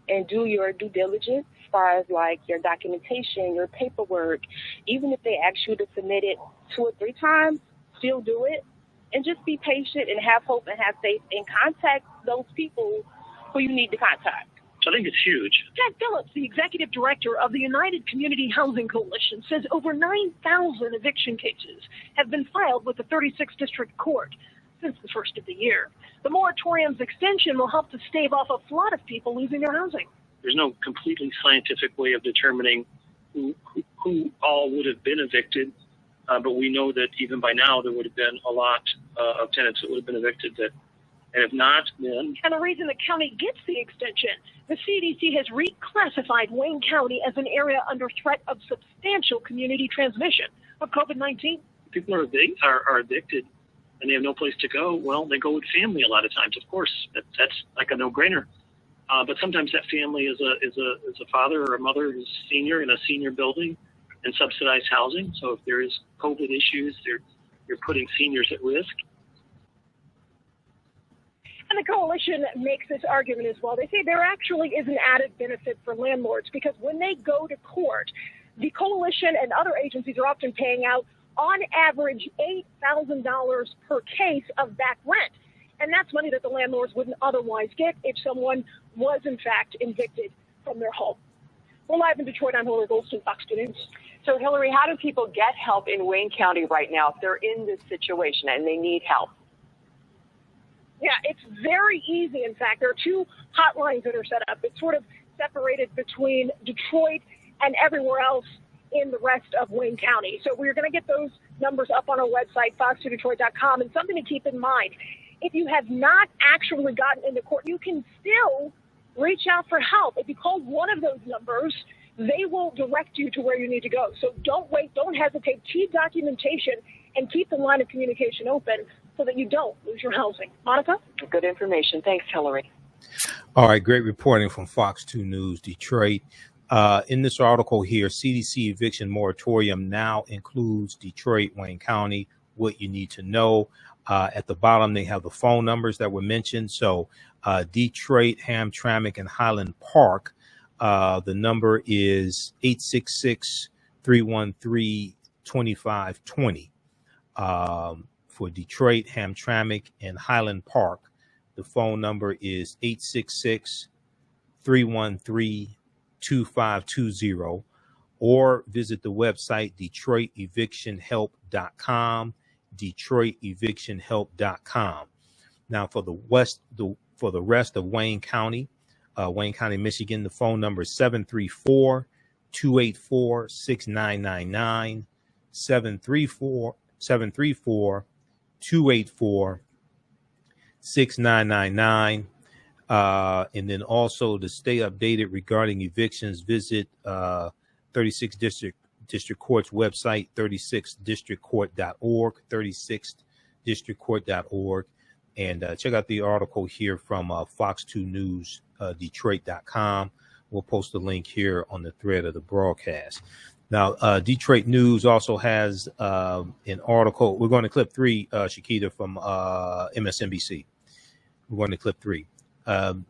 S6: and do your due diligence as far as like your documentation, your paperwork. Even if they ask you to submit it 2 or 3 times, still do it. And just be patient and have hope and have faith and contact those people who you need to contact.
S8: I think it's huge.
S7: Ted Phillips, the executive director of the United Community Housing Coalition, says over 9,000 eviction cases have been filed with the 36th District Court since the first of the year. The moratorium's extension will help to stave off a flood of people losing their housing.
S8: There's no completely scientific way of determining who all would have been evicted. But we know that even by now there would have been a lot of tenants that would have been evicted and if not, then...
S7: And the reason the county gets the extension, the CDC has reclassified Wayne County as an area under threat of substantial community transmission of COVID-19.
S8: People are evicted and they have no place to go. Well, they go with family a lot of times, of course. That's like a no-brainer. But sometimes that family is a father or a mother who's senior in a senior building and subsidized housing. So if there is COVID issues, you're putting seniors at risk.
S7: And the coalition makes this argument as well. They say there actually is an added benefit for landlords because when they go to court, the coalition and other agencies are often paying out, on average, $8,000 per case of back rent. And that's money that the landlords wouldn't otherwise get if someone was, in fact, evicted from their home. We're live in Detroit. I'm Hillary Goldstein, Fox 2 News.
S5: So, Hillary, how do people get help in Wayne County right now if they're in this situation and they need help?
S7: Yeah, it's very easy. In fact, there are 2 hotlines that are set up. It's sort of separated between Detroit and everywhere else in the rest of Wayne County. So we're going to get those numbers up on our website, fox2detroit.com. And something to keep in mind, if you have not actually gotten into court, you can still reach out for help. If you call one of those numbers, they will direct you to where you need to go. So don't wait, don't hesitate. Keep documentation and keep the line of communication open so that you don't lose your housing. Monica?
S5: Good information. Thanks, Hillary.
S1: All right, great reporting from Fox 2 News Detroit. In this article here, CDC eviction moratorium now includes Detroit, Wayne County, what you need to know. At the bottom, they have the phone numbers that were mentioned. So Detroit, Hamtramck, and Highland Park, the number is 866-313-2520. For Detroit, Hamtramck, and Highland Park, the phone number is 866-313-2520, or visit the website DetroitEvictionHelp.com, DetroitEvictionHelp.com. Now, for the rest of Wayne County, Michigan, the phone number is 734-284-6999, 734-284-6999. And then also to stay updated regarding evictions, visit 36th District Court's website, 36thdistrictcourt.org, 36thdistrictcourt.org. And check out the article here from Fox2News, Detroit.com. We'll post a link here on the thread of the broadcast. Now, Detroit News also has an article. We're going to clip 3, Shakita, from MSNBC. We're going to clip 3. The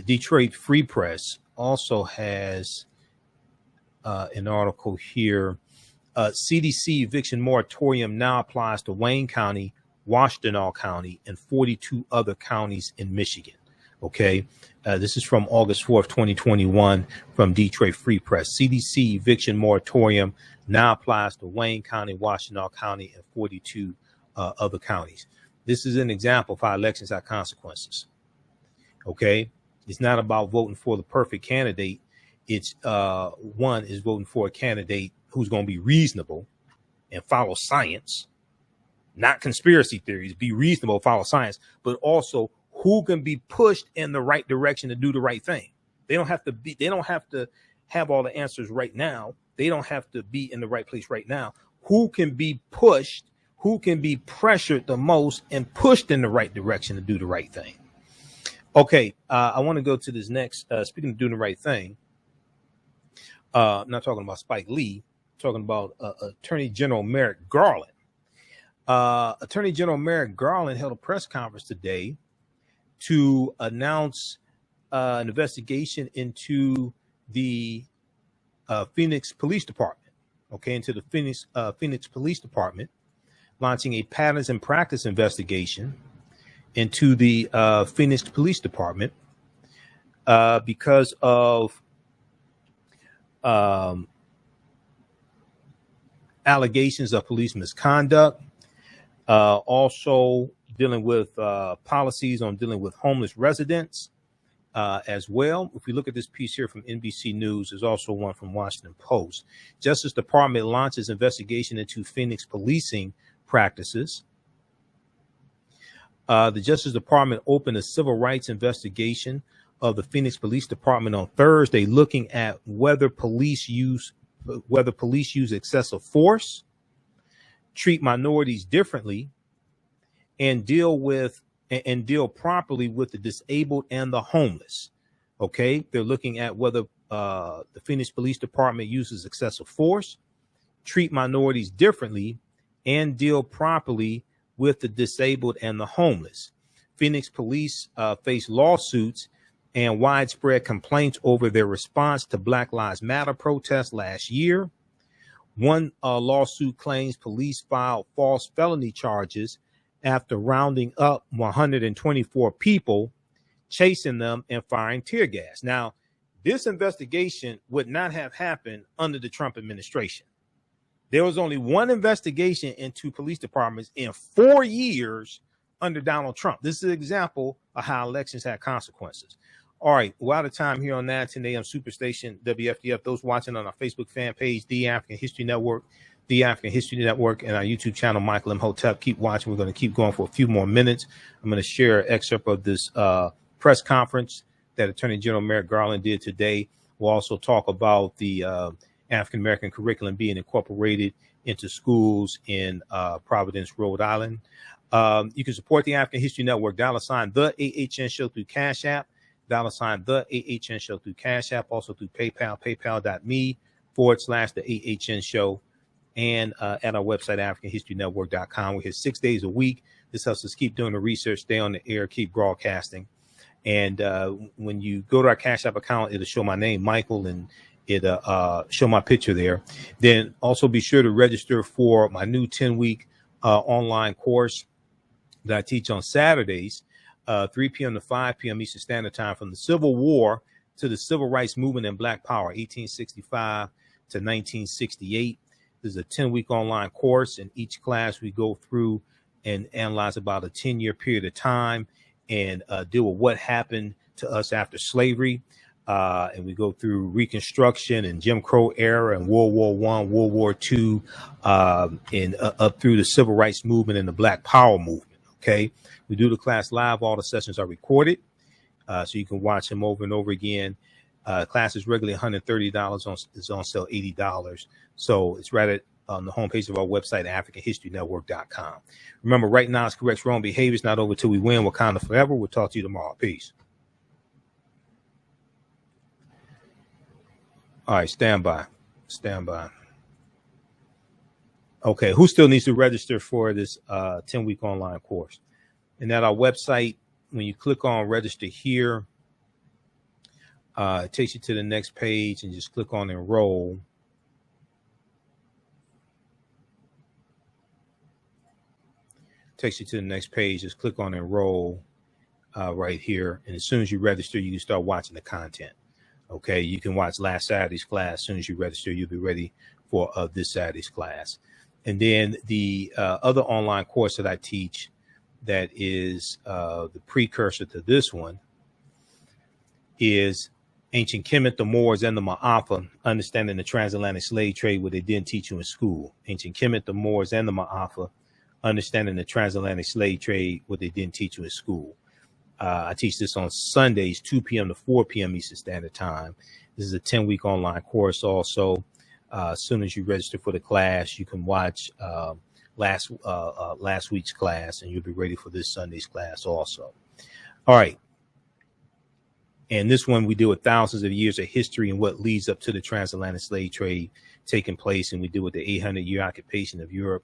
S1: Detroit Free Press also has an article here. CDC eviction moratorium now applies to Wayne County, Washtenaw County, and 42 other counties in Michigan. Okay, this is from August 4th, 2021, from Detroit Free Press. CDC eviction moratorium now applies to Wayne County, Washtenaw County, and 42 other counties. This is an example of how elections have consequences. Okay, it's not about voting for the perfect candidate. It's one is voting for a candidate who's going to be reasonable and follow science, not conspiracy theories. Be reasonable, follow science, but also who can be pushed in the right direction to do the right thing. They don't have to have all the answers right now. They don't have to be in the right place right now. Who can be pushed, who can be pressured the most and pushed in the right direction to do the right thing. Okay, I want to go to this next, speaking of doing the right thing. I'm not talking about Spike Lee, I'm talking about Attorney General Merrick Garland. Attorney General Merrick Garland held a press conference today to announce an investigation into the Phoenix Police Department. Okay, into the Phoenix Police Department, launching a patterns and practice investigation into the Phoenix Police Department because of allegations of police misconduct, also dealing with policies on dealing with homeless residents as well. If we look at this piece here from NBC News, there's also one from Washington Post. Justice Department launches investigation into Phoenix policing practices. The Justice Department opened a civil rights investigation of the Phoenix Police Department on Thursday, looking at whether police use excessive force, treat minorities differently, and deal properly with the disabled and the homeless. Okay, they're looking at whether the Phoenix Police Department uses excessive force, treat minorities differently, and deal properly with the disabled and the homeless. Phoenix police face lawsuits and widespread complaints over their response to Black Lives Matter protests last year. One lawsuit claims police filed false felony charges after rounding up 124 people, chasing them, and firing tear gas. Now, this investigation would not have happened under the Trump administration. There was only one investigation into police departments in 4 years under Donald Trump. This is an example of how elections had consequences. All right, we're out of time here on 10 a.m. Superstation WFDF. Those watching on our Facebook fan page, The African History Network, The African History Network, and our YouTube channel, Michael Imhotep. Keep watching. We're going to keep going for a few more minutes. I'm going to share an excerpt of this press conference that Attorney General Merrick Garland did today. We'll also talk about the African American curriculum being incorporated into schools in Providence, Rhode Island. You can support the African History Network, $ the AHN Show through Cash App, $ the AHN Show through Cash App, also through PayPal, paypal.me/the AHN Show, and at our website, AfricanHistoryNetwork.com. We're here 6 days a week. This helps us keep doing the research, stay on the air, keep broadcasting. And when you go to our Cash App account, it'll show my name, Michael, and it'll show my picture there. Then also be sure to register for my new 10-week online course that I teach on Saturdays, 3 p.m. to 5 p.m. Eastern Standard Time, from the Civil War to the Civil Rights Movement and Black Power, 1865 to 1968. This is a 10-week online course. In each class, we go through and analyze about a 10-year period of time and deal with what happened to us after slavery. And we go through Reconstruction and Jim Crow era and World War I, World War II, and up through the Civil Rights Movement and the Black Power Movement. Okay. We do the class live. All the sessions are recorded. So you can watch them over and over again. Class is regularly $130, is on sale $80. So it's right at on the homepage of our website, AfricanHistoryNetwork.com. Remember, right now, it's corrects wrong behavior. It's not over till we win. Wakanda forever. We'll talk to you tomorrow. Peace. All right, stand by. Stand by. Okay, who still needs to register for this 10-week online course? And at our website, when you click on register here, it takes you to the next page and just click on enroll. Takes you to the next page. Just click on enroll right here. And as soon as you register, you can start watching the content. Okay, you can watch last Saturday's class. As soon as you register, you'll be ready for this Saturday's class. And then the other online course that I teach that is the precursor to this one is Ancient Kemet, the Moors, and the Ma'afa, Understanding the Transatlantic Slave Trade, what they didn't teach you in school. Ancient Kemet, the Moors, and the Ma'afa, Understanding the Transatlantic Slave Trade, what they didn't teach you in school. I teach this on Sundays, 2 p.m. to 4 p.m. Eastern Standard Time. This is a 10-week online course also. As soon as you register for the class, you can watch last week's class, and you'll be ready for this Sunday's class also. All right. And this one, we deal with thousands of years of history and what leads up to the transatlantic slave trade taking place. And we deal with the 800-year occupation of Europe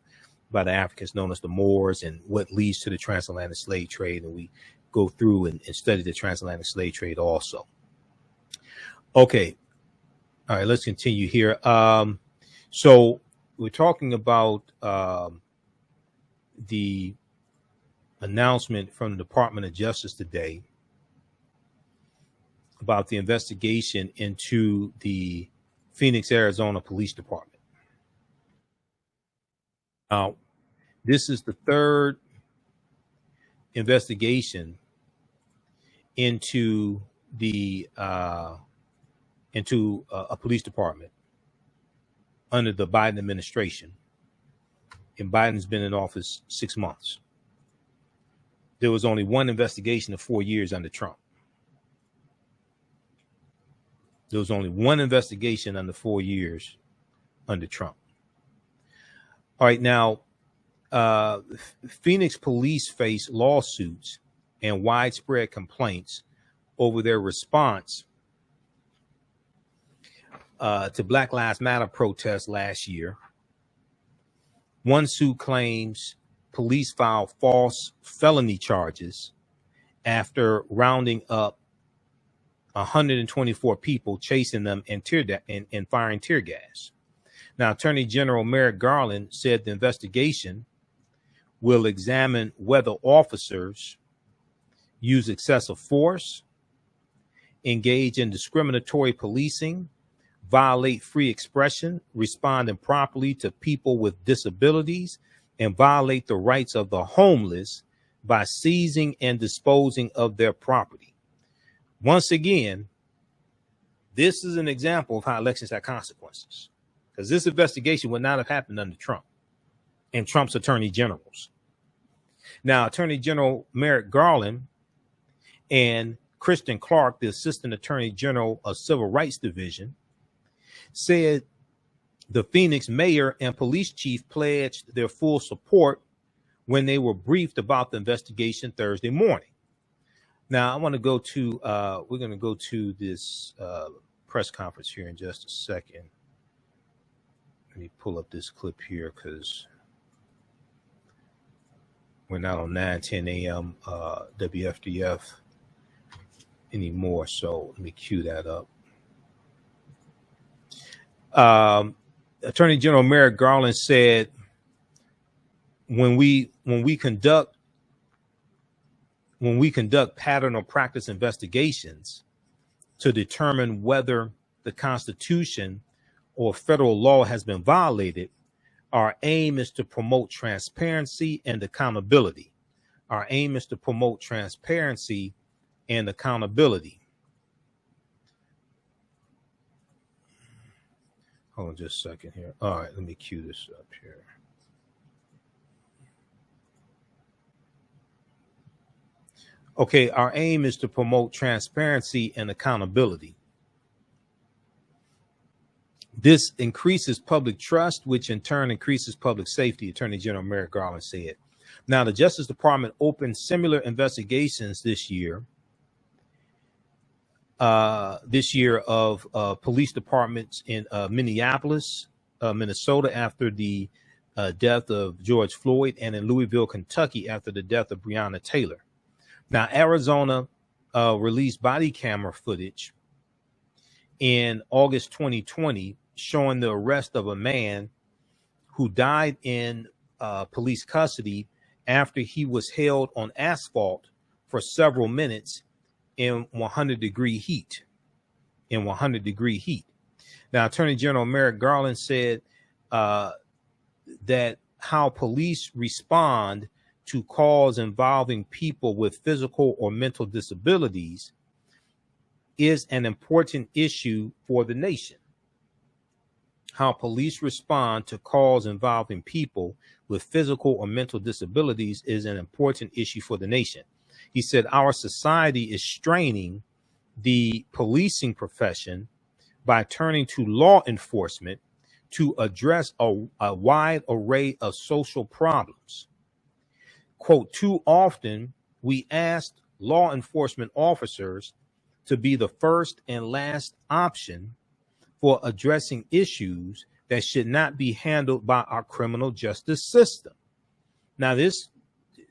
S1: by the Africans known as the Moors and what leads to the transatlantic slave trade. And we go through and study the transatlantic slave trade also. Okay. All right, let's continue here. So we're talking about the announcement from the Department of Justice today about the investigation into the Phoenix, Arizona Police Department. Now, this is the third investigation into the a police department under the Biden administration. And Biden's been in office 6 months. There was only one investigation of 4 years under Trump. There was only one investigation under 4 years under Trump. All right, now, Phoenix police face lawsuits and widespread complaints over their response to Black Lives Matter protests last year. One suit claims police filed false felony charges after rounding up 124 people, chasing them and firing tear gas. Now, Attorney General Merrick Garland said the investigation will examine whether officers use excessive force, engage in discriminatory policing, violate free expression, respond improperly to people with disabilities, and violate the rights of the homeless by seizing and disposing of their property. Once again, this is an example of how elections have consequences, because this investigation would not have happened under Trump and Trump's attorney generals. Now, Attorney General Merrick Garland and Kristen Clark, the Assistant Attorney General of Civil Rights Division, said the Phoenix mayor and police chief pledged their full support when they were briefed about the investigation Thursday morning. Now, I want to go to, we're going to go to this press conference here in just a second. Let me pull up this clip here because we're not on 9:10 a.m. WFDF anymore. So let me cue that up. Attorney General Merrick Garland said, when we conduct pattern or practice investigations to determine whether the Constitution or federal law has been violated, Our aim is to promote transparency and accountability. Our aim is to promote transparency and accountability. Hold on just a second here. All right, let me cue this up here. Okay, our aim is to promote transparency and accountability. This increases public trust, which in turn increases public safety, Attorney General Merrick Garland said. Now, the Justice Department opened similar investigations this year of police departments in Minneapolis, Minnesota, after the death of George Floyd, and in Louisville, Kentucky, after the death of Breonna Taylor. Now, Arizona released body camera footage in August 2020 showing the arrest of a man who died in police custody after he was held on asphalt for several minutes in 100-degree heat. Now, Attorney General Merrick Garland said that how police respond to calls involving people with physical or mental disabilities is an important issue for the nation. How police respond to calls involving people with physical or mental disabilities is an important issue for the nation. He said our society is straining the policing profession by turning to law enforcement to address a wide array of social problems. Quote, too often we asked law enforcement officers to be the first and last option for addressing issues that should not be handled by our criminal justice system. Now, this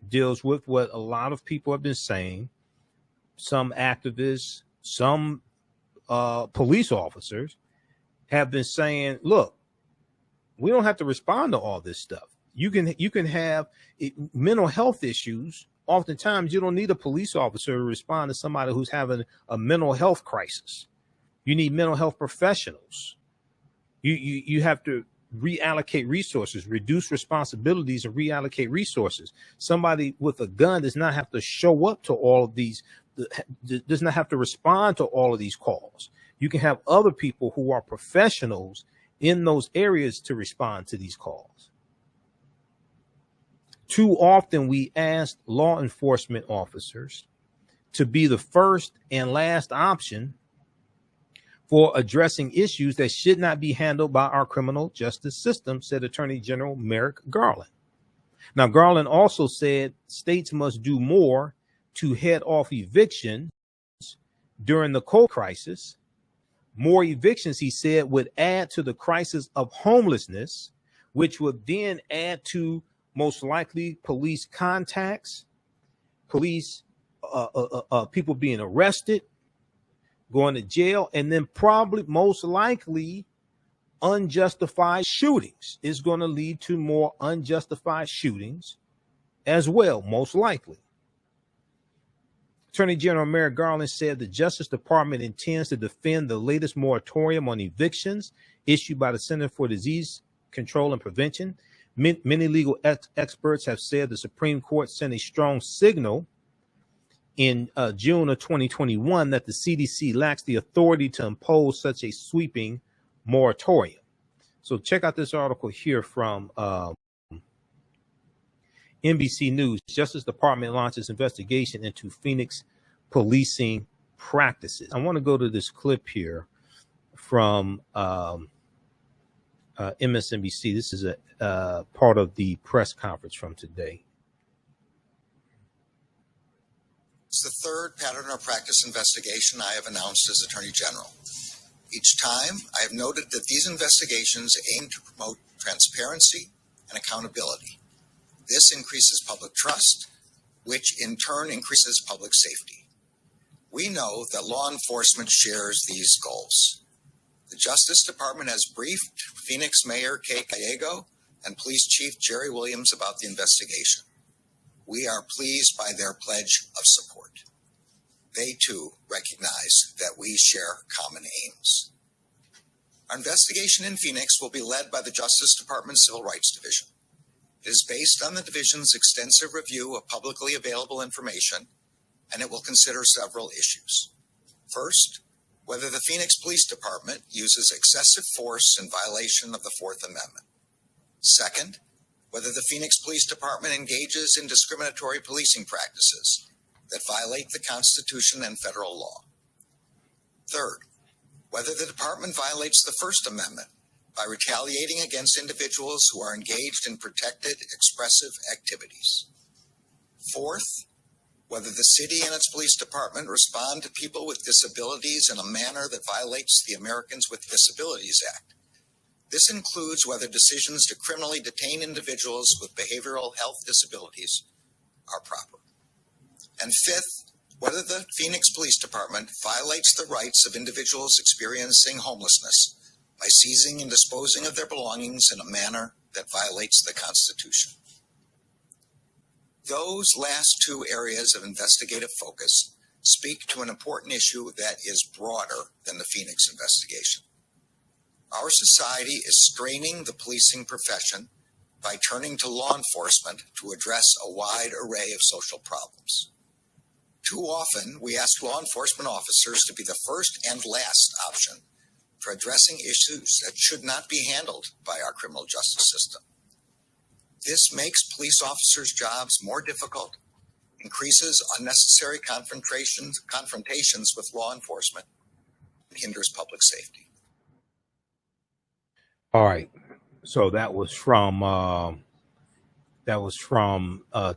S1: deals with what a lot of people have been saying. Some activists, some police officers have been saying, look, we don't have to respond to all this stuff. You can have mental health issues. Oftentimes, you don't need a police officer to respond to somebody who's having a mental health crisis. You need mental health professionals. You have to reallocate resources, reduce responsibilities, and reallocate resources. Somebody with a gun does not have to show up to all of these, does not have to respond to all of these calls. You can have other people who are professionals in those areas to respond to these calls. Too often we ask law enforcement officers to be the first and last option for addressing issues that should not be handled by our criminal justice system, said Attorney General Merrick Garland. Now, Garland also said states must do more to head off evictions during the COVID crisis. More evictions, he said, would add to the crisis of homelessness, which would then add to most likely police contacts, police, people being arrested, going to jail, and then probably most likely unjustified shootings. Is going to lead to more unjustified shootings as well, most likely. Attorney General Merrick Garland said the Justice Department intends to defend the latest moratorium on evictions issued by the Center for Disease Control and Prevention. Many legal experts have said the Supreme Court sent a strong signal in June of 2021 that the CDC lacks the authority to impose such a sweeping moratorium. So check out this article here from NBC News. Justice Department launches investigation into Phoenix policing practices. I want to go to this clip here from MSNBC. This is a part of the press conference from today.
S9: It's the third pattern or practice investigation I have announced as Attorney General. Each time, I have noted that these investigations aim to promote transparency and accountability. This increases public trust, which in turn increases public safety. We know that law enforcement shares these goals. The Justice Department has briefed Phoenix Mayor Kay Gallego and Police Chief Jerry Williams about the investigation. We are pleased by their pledge of support. They too recognize that we share common aims. Our investigation in Phoenix will be led by the Justice Department Civil Rights Division. It is based on the division's extensive review of publicly available information, and it will consider several issues. First, whether the Phoenix Police Department uses excessive force in violation of the Fourth Amendment. Second, whether the Phoenix Police Department engages in discriminatory policing practices that violate the Constitution and federal law. Third, whether the department violates the First Amendment by retaliating against individuals who are engaged in protected expressive activities. Fourth, whether the city and its police department respond to people with disabilities in a manner that violates the Americans with Disabilities Act. This includes whether decisions to criminally detain individuals with behavioral health disabilities are proper. And fifth, whether the Phoenix Police Department violates the rights of individuals experiencing homelessness by seizing and disposing of their belongings in a manner that violates the Constitution. Those last two areas of investigative focus speak to an important issue that is broader than the Phoenix investigation. Our society is straining the policing profession by turning to law enforcement to address a wide array of social problems. Too often, we ask law enforcement officers to be the first and last option for addressing issues that should not be handled by our criminal justice system. This makes police officers' jobs more difficult, increases unnecessary confrontations with law enforcement, and hinders public safety.
S1: All right. So that was from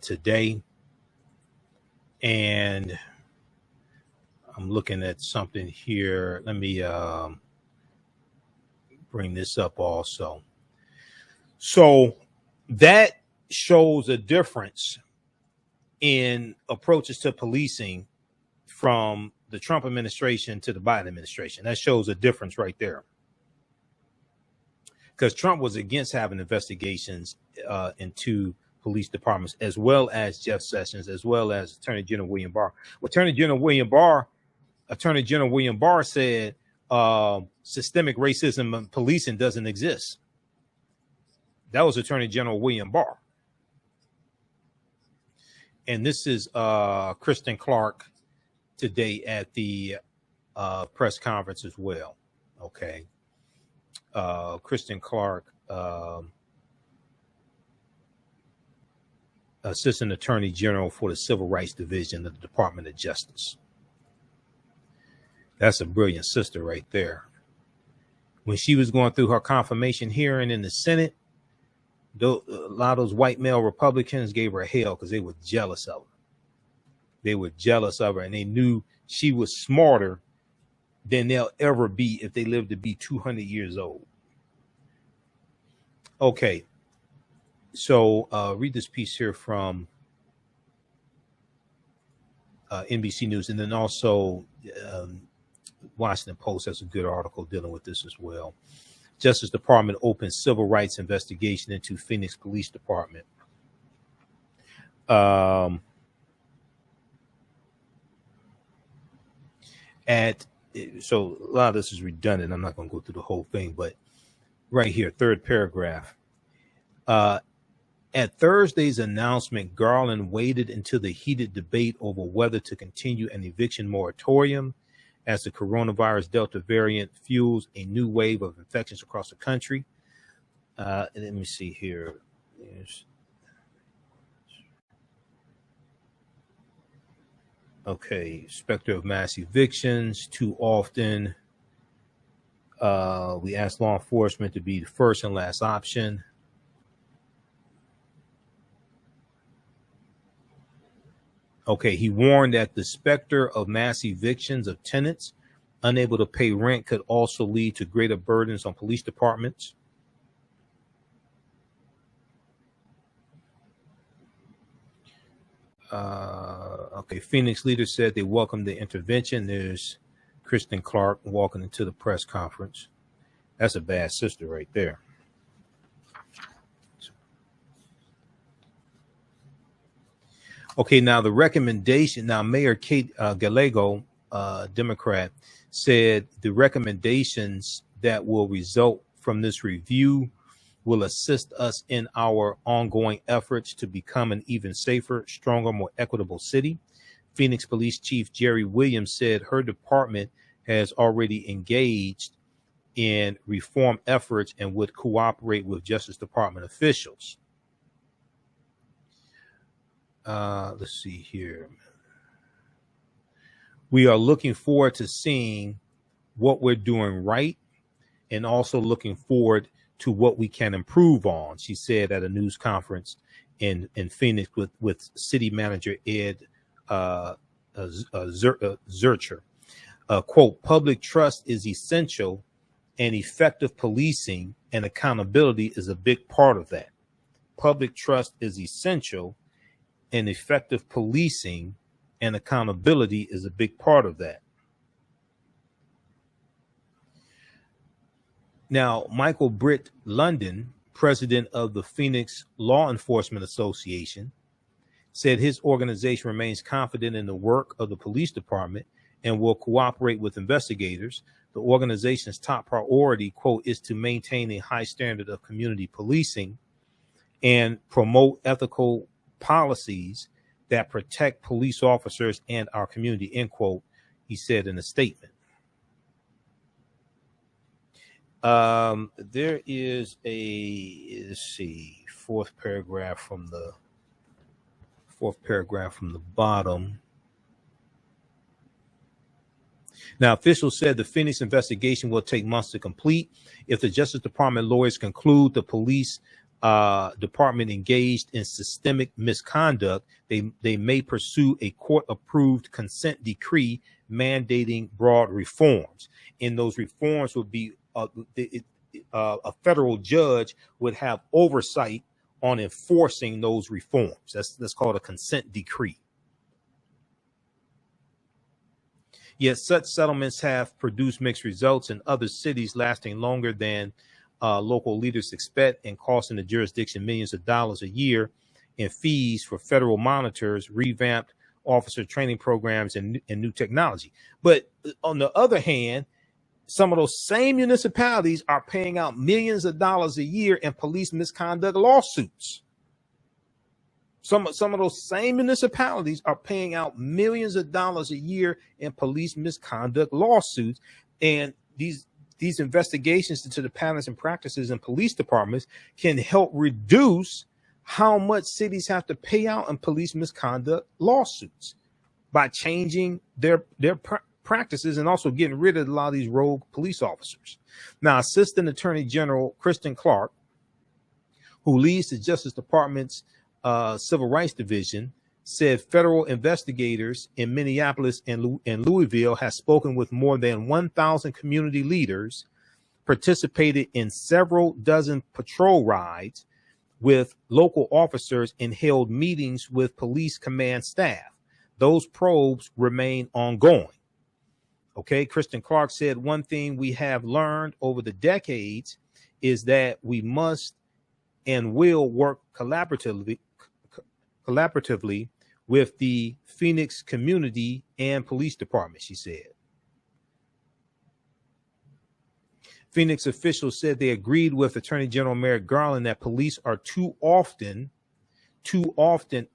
S1: today. And I'm looking at something here. Let me bring this up also. So that shows a difference in approaches to policing from the Trump administration to the Biden administration. That shows a difference right there. Because Trump was against having investigations into police departments, as well as Jeff Sessions, as well as Attorney General William Barr. Well, Attorney General William Barr said systemic racism in policing doesn't exist. That was Attorney General William Barr. And this is Kristen Clark today at the press conference as well. Okay. Kristen Clark, Assistant Attorney General for the Civil Rights Division of the Department of Justice. That's a brilliant sister right there. When she was going through her confirmation hearing in the Senate, a lot of those white male Republicans gave her hell because they were jealous of her. They were jealous of her, and they knew she was smarter than they'll ever be if they live to be 200 years old. Okay. So read this piece here from NBC News, and then also Washington Post has a good article dealing with this as well. Justice Department opens civil rights investigation into Phoenix Police Department. So a lot of this is redundant. I'm not going to go through the whole thing, but right here, third paragraph. At Thursday's announcement, Garland waited until the heated debate over whether to continue an eviction moratorium as the coronavirus Delta variant fuels a new wave of infections across the country. Let me see here. Okay, specter of mass evictions too often. We asked law enforcement to be the first and last option. Okay, he warned that the specter of mass evictions of tenants unable to pay rent could also lead to greater burdens on police departments. Okay, Phoenix leaders said they welcomed the intervention. There's Kristen Clark walking into the press conference. That's a bad sister right there. Okay, now the recommendation, Mayor Kate Gallego, Democrat, said the recommendations that will result from this review will assist us in our ongoing efforts to become an even safer, stronger, more equitable city. Phoenix Police Chief Jerry Williams said her department has already engaged in reform efforts and would cooperate with Justice Department officials. Let's see here. We are looking forward to seeing what we're doing right and also looking forward to what we can improve on, she said at a news conference in Phoenix with City Manager Ed Zurcher. Quote, public trust is essential and effective policing and accountability is a big part of that. Public trust is essential and effective policing and accountability is a big part of that. Now, Michael Britt London, president of the Phoenix Law Enforcement Association, said his organization remains confident in the work of the police department and will cooperate with investigators. The organization's top priority, quote, is to maintain a high standard of community policing and promote ethical policies that protect police officers and our community, end quote, he said in a statement. There is a, let's see, fourth paragraph from the bottom. Now, officials said the Phoenix investigation will take months to complete. If the Justice Department lawyers conclude the police department engaged in systemic misconduct, they may pursue a court-approved consent decree mandating broad reforms. And those reforms would be a federal judge would have oversight on enforcing those reforms. That's called a consent decree. Yet such settlements have produced mixed results in other cities, lasting longer than local leaders expect and costing the jurisdiction millions of dollars a year in fees for federal monitors, revamped officer training programs, and new technology. But on the other hand, some of those same municipalities are paying out millions of dollars a year in police misconduct lawsuits. Some of those same municipalities are paying out millions of dollars a year in police misconduct lawsuits. And these investigations into the patterns and practices in police departments can help reduce how much cities have to pay out in police misconduct lawsuits by changing their practices and also getting rid of a lot of these rogue police officers. Now, Assistant Attorney General Kristen Clark, who leads the Justice Department's Civil Rights Division, said federal investigators in Minneapolis and Louisville have spoken with more than 1,000 community leaders, participated in several dozen patrol rides with local officers, and held meetings with police command staff. Those probes remain ongoing. Okay, Kristen Clark said one thing we have learned over the decades is that we must and will work collaboratively with the Phoenix community and police department, she said. Phoenix officials said they agreed with Attorney General Merrick Garland that police are too often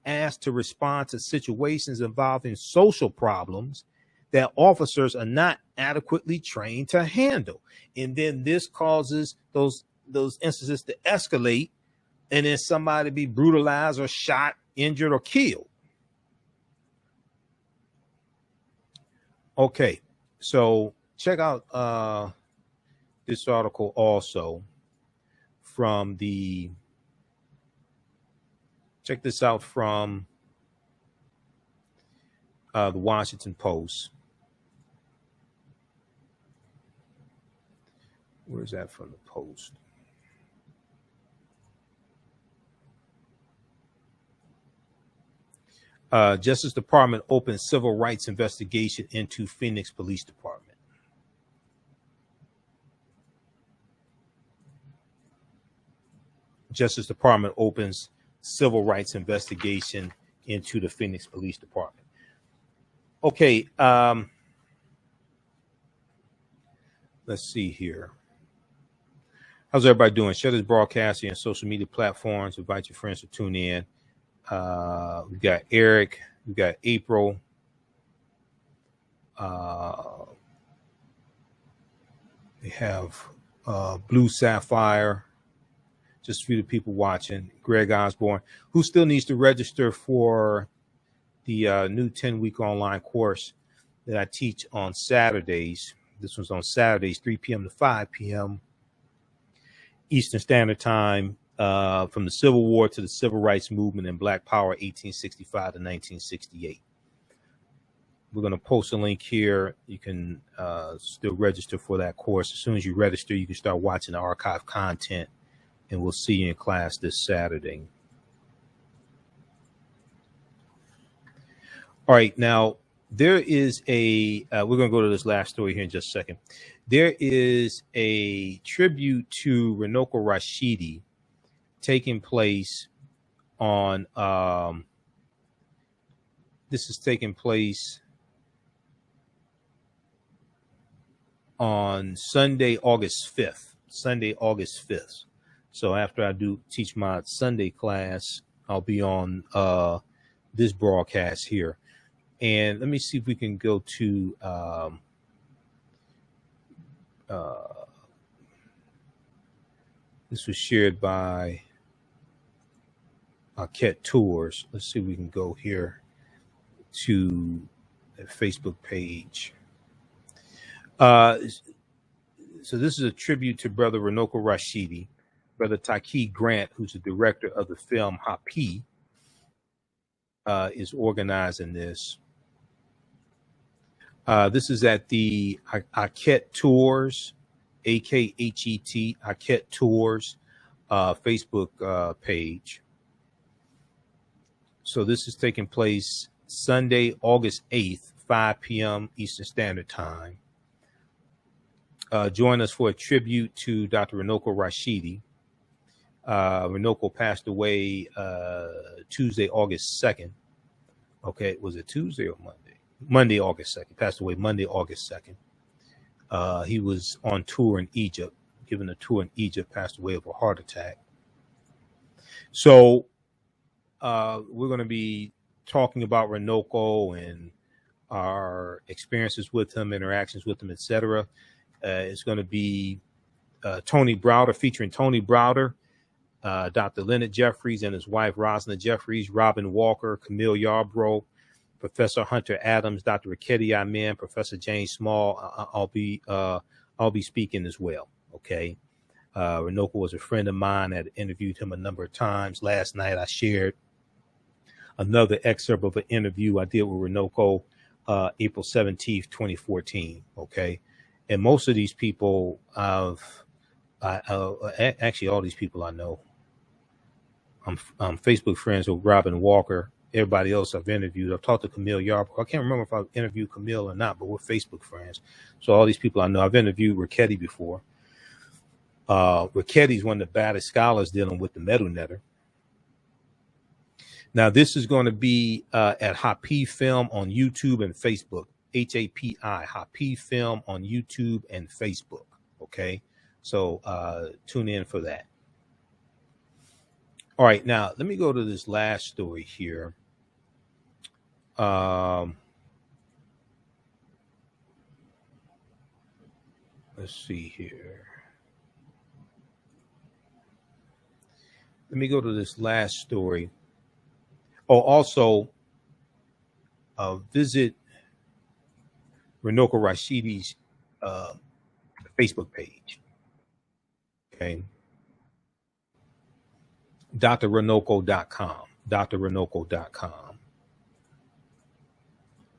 S1: asked to respond to situations involving social problems that officers are not adequately trained to handle. And then this causes those instances to escalate, and then somebody be brutalized or shot, injured, or killed. Okay, so check out this article also from check this out from the Washington Post. Where's that from the Post? Justice Department opens civil rights investigation into Phoenix Police Department. Justice Department opens civil rights investigation into the Phoenix Police Department. Okay, let's see here. How's everybody doing? Share this broadcast on social media platforms. Invite your friends to tune in. We've got Eric. We've got April. We have Blue Sapphire. Just a few people watching. Greg Osborne, who still needs to register for the new 10-week online course that I teach on Saturdays. This one's on Saturdays, 3 p.m. to 5 p.m. Eastern Standard Time, from the Civil War to the Civil Rights Movement and Black Power, 1865 to 1968. We're going to post a link here. You can still register for that course. As soon as you register, you can start watching the archive content, and we'll see you in class this Saturday. All right, now there is a, we're going to go to this last story here in just a second. There is a tribute to Runoko Rashidi taking place on, this is taking place on Sunday, August 5th. Sunday, August 5th. So after I do teach my Sunday class, I'll be on this broadcast here. And let me see if we can go to this was shared by Hapi Tours. Let's see if we can go here to the Facebook page. So this is a tribute to Brother Runoko Rashidi. Brother Taki Grant, who's the director of the film Hapi, is organizing this. This is at the Hapi Tours, AKHET, Hapi Tours Facebook page. So this is taking place Sunday, August 8th, 5 p.m. Eastern Standard Time. Join us for a tribute to Dr. Runoko Rashidi. Runoko passed away Tuesday, August 2nd. Okay, was it Tuesday or Monday? Monday, August 2nd. Passed away Monday, August 2nd. He was on tour in Egypt, giving a tour in Egypt, passed away of a heart attack. So we're going to be talking about Runoko and our experiences with him, interactions with him, etc. It's going to be Tony Browder, featuring Tony Browder, Dr. Leonard Jeffries and his wife, Rosalind Jeffries, Robin Walker, Camille Yarbrough, Professor Hunter Adams, Dr. Rashidi Amen, Professor James Small. I'll be speaking as well. Okay. Runoko was a friend of mine. I had interviewed him a number of times. Last night I shared another excerpt of an interview I did with Runoko April 17th, 2014. Okay. And most of these people actually all these people I know. I'm Facebook friends with Robin Walker. Everybody else I've interviewed. I've talked to Camille Yarbrough. I can't remember if I've interviewed Camille or not, but we're Facebook friends. So all these people I know. I've interviewed Rashidi before. Rashidi one of the baddest scholars dealing with the metal netter. Now, this is going to be at Hapi Film on YouTube and Facebook. HAPI, Hapi Film on YouTube and Facebook. Okay. So tune in for that. All right. Now, let me go to this last story here. Let's see here. Let me go to this last story. Oh, also visit Runoko Rashidi's Facebook page. Okay. drrunoko.com. drrunoko.com.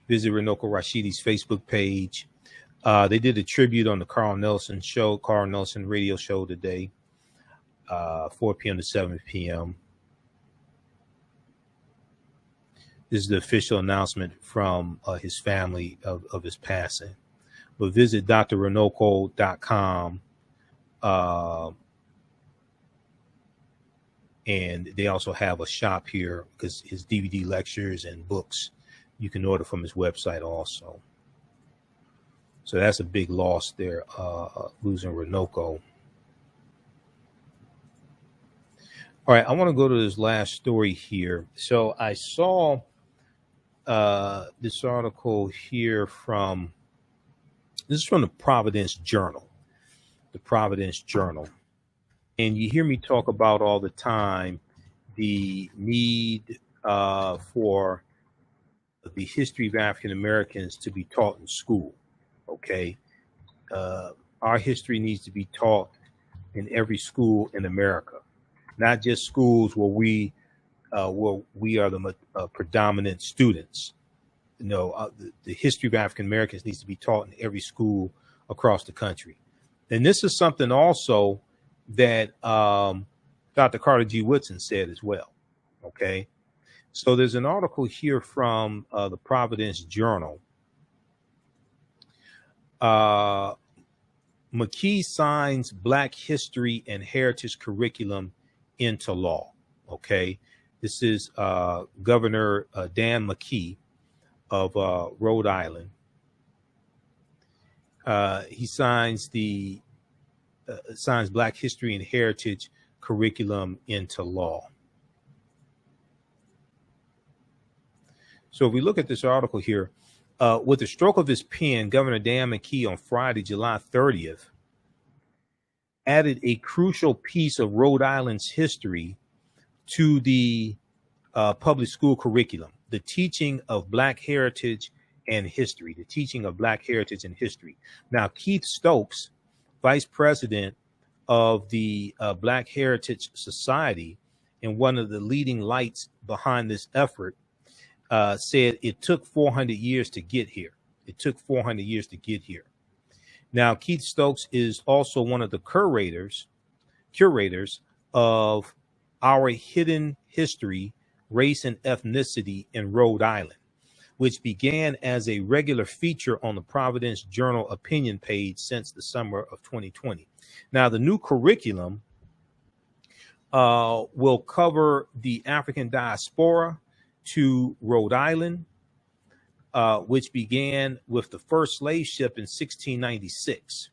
S1: Visit Runoko Rashidi's Facebook page. They did a tribute on the Carl Nelson radio show today, 4 p.m. to 7 p.m. This is the official announcement from his family of his passing. But visit drrunoko.com. And they also have a shop here because his DVD lectures and books you can order from his website also. So that's a big loss there, losing Runoko. All right, I want to go to this last story here. So I saw this article here this is from the Providence Journal. The Providence Journal. And you hear me talk about all the time the need for the history of African Americans to be taught in school. Okay. Our history needs to be taught in every school in America, not just schools where we are the predominant students. The history of African Americans needs to be taught in every school across the country. And this is something also that Dr. Carter G. Woodson said as well. Okay. So there's an article here from the Providence Journal. McKee signs Black History and Heritage Curriculum into law. Okay. This is Governor Dan McKee of Rhode Island. He signs Black History and Heritage Curriculum into law. So if we look at this article here, with the stroke of his pen, Governor Dan McKee on Friday, July 30th, added a crucial piece of Rhode Island's history to the public school curriculum, the teaching of Black heritage and history, Now, Keith Stokes, vice president of the Black Heritage Society and one of the leading lights behind this effort, said it took 400 years to get here. Now, Keith Stokes is also one of the curators of Our Hidden History, Race and Ethnicity in Rhode Island, which began as a regular feature on the Providence Journal opinion page since the summer of 2020. Now, the new curriculum will cover the African diaspora to Rhode Island, which began with the first slave ship in 1696.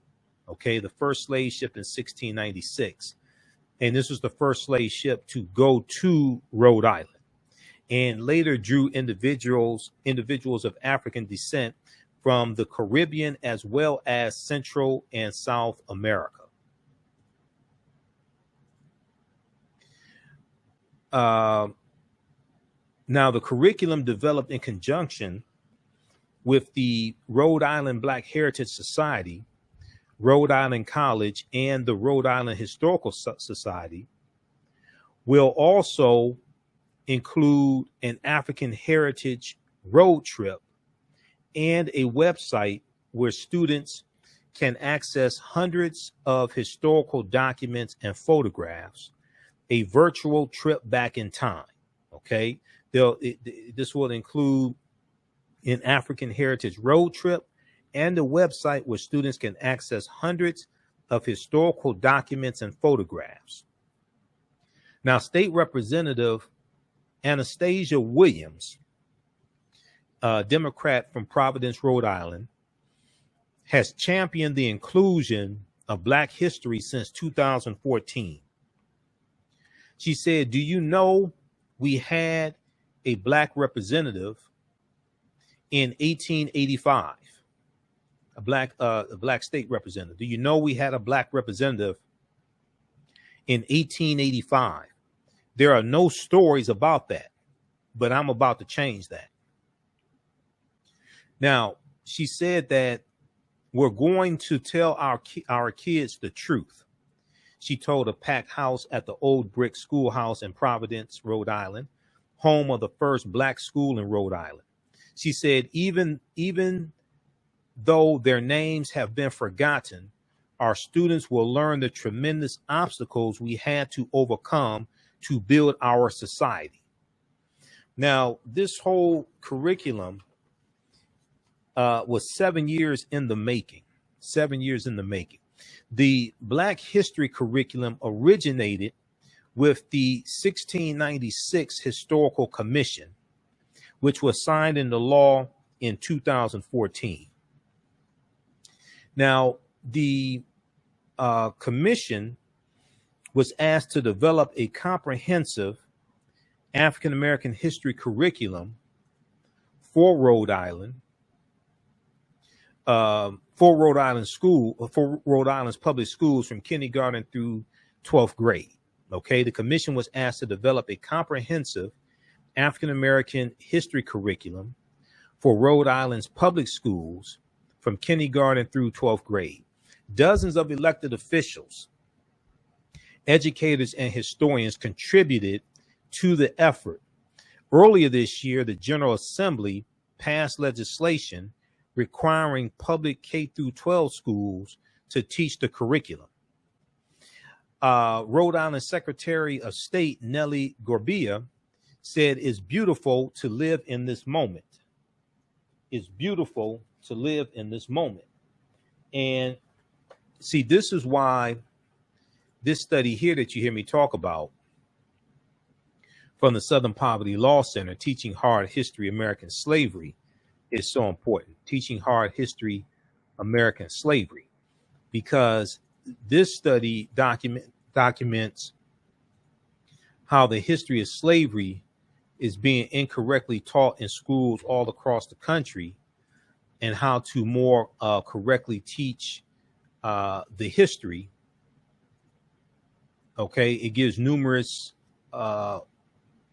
S1: Okay, the first slave ship in 1696. And this was the first slave ship to go to Rhode Island, and later drew individuals of African descent from the Caribbean as well as Central and South America. Now, the curriculum developed in conjunction with the Rhode Island Black Heritage Society, Rhode Island College, and the Rhode Island Historical Society will also include an African heritage road trip and a website where students can access hundreds of historical documents and photographs, a virtual trip back in time. Okay. This will include an African heritage road trip and a website where students can access hundreds of historical documents and photographs. Now, State Representative Anastasia Williams, Democrat from Providence, Rhode Island, has championed the inclusion of Black history since 2014. She said, "Do you know we had a Black representative in 1885, a black state representative? Do you know we had a Black representative in 1885? There are no stories about that, but I'm about to change that." Now, she said that we're going to tell our kids the truth. She told a packed house at the Old Brick Schoolhouse in Providence, Rhode Island, home of the first Black school in Rhode Island. She said, even though their names have been forgotten, our students will learn the tremendous obstacles we had to overcome to build our society. Now, this whole curriculum was 7 years in the making. 7 years in the making. The Black history curriculum originated with the 1696 Historical Commission, which was signed into law in 2014. Now, the commission was asked to develop a comprehensive African American history curriculum for Rhode Island, for Rhode Island's public schools from kindergarten through 12th grade. Okay, the commission was asked to develop a comprehensive African American history curriculum for Rhode Island's public schools from kindergarten through 12th grade. Dozens of elected officials, educators, and historians contributed to the effort. Earlier this year, the General Assembly passed legislation requiring public K-12 schools to teach the curriculum. Rhode Island Secretary of State Nellie Gorbea said, "It's beautiful to live in this moment. It's beautiful to live in this moment." And see, this is why this study here that you hear me talk about from the Southern Poverty Law Center, Teaching Hard History American Slavery, is so important. Teaching Hard History American Slavery, because this study documents how the history of slavery is being incorrectly taught in schools all across the country, and how to more correctly teach the history. Okay, it gives numerous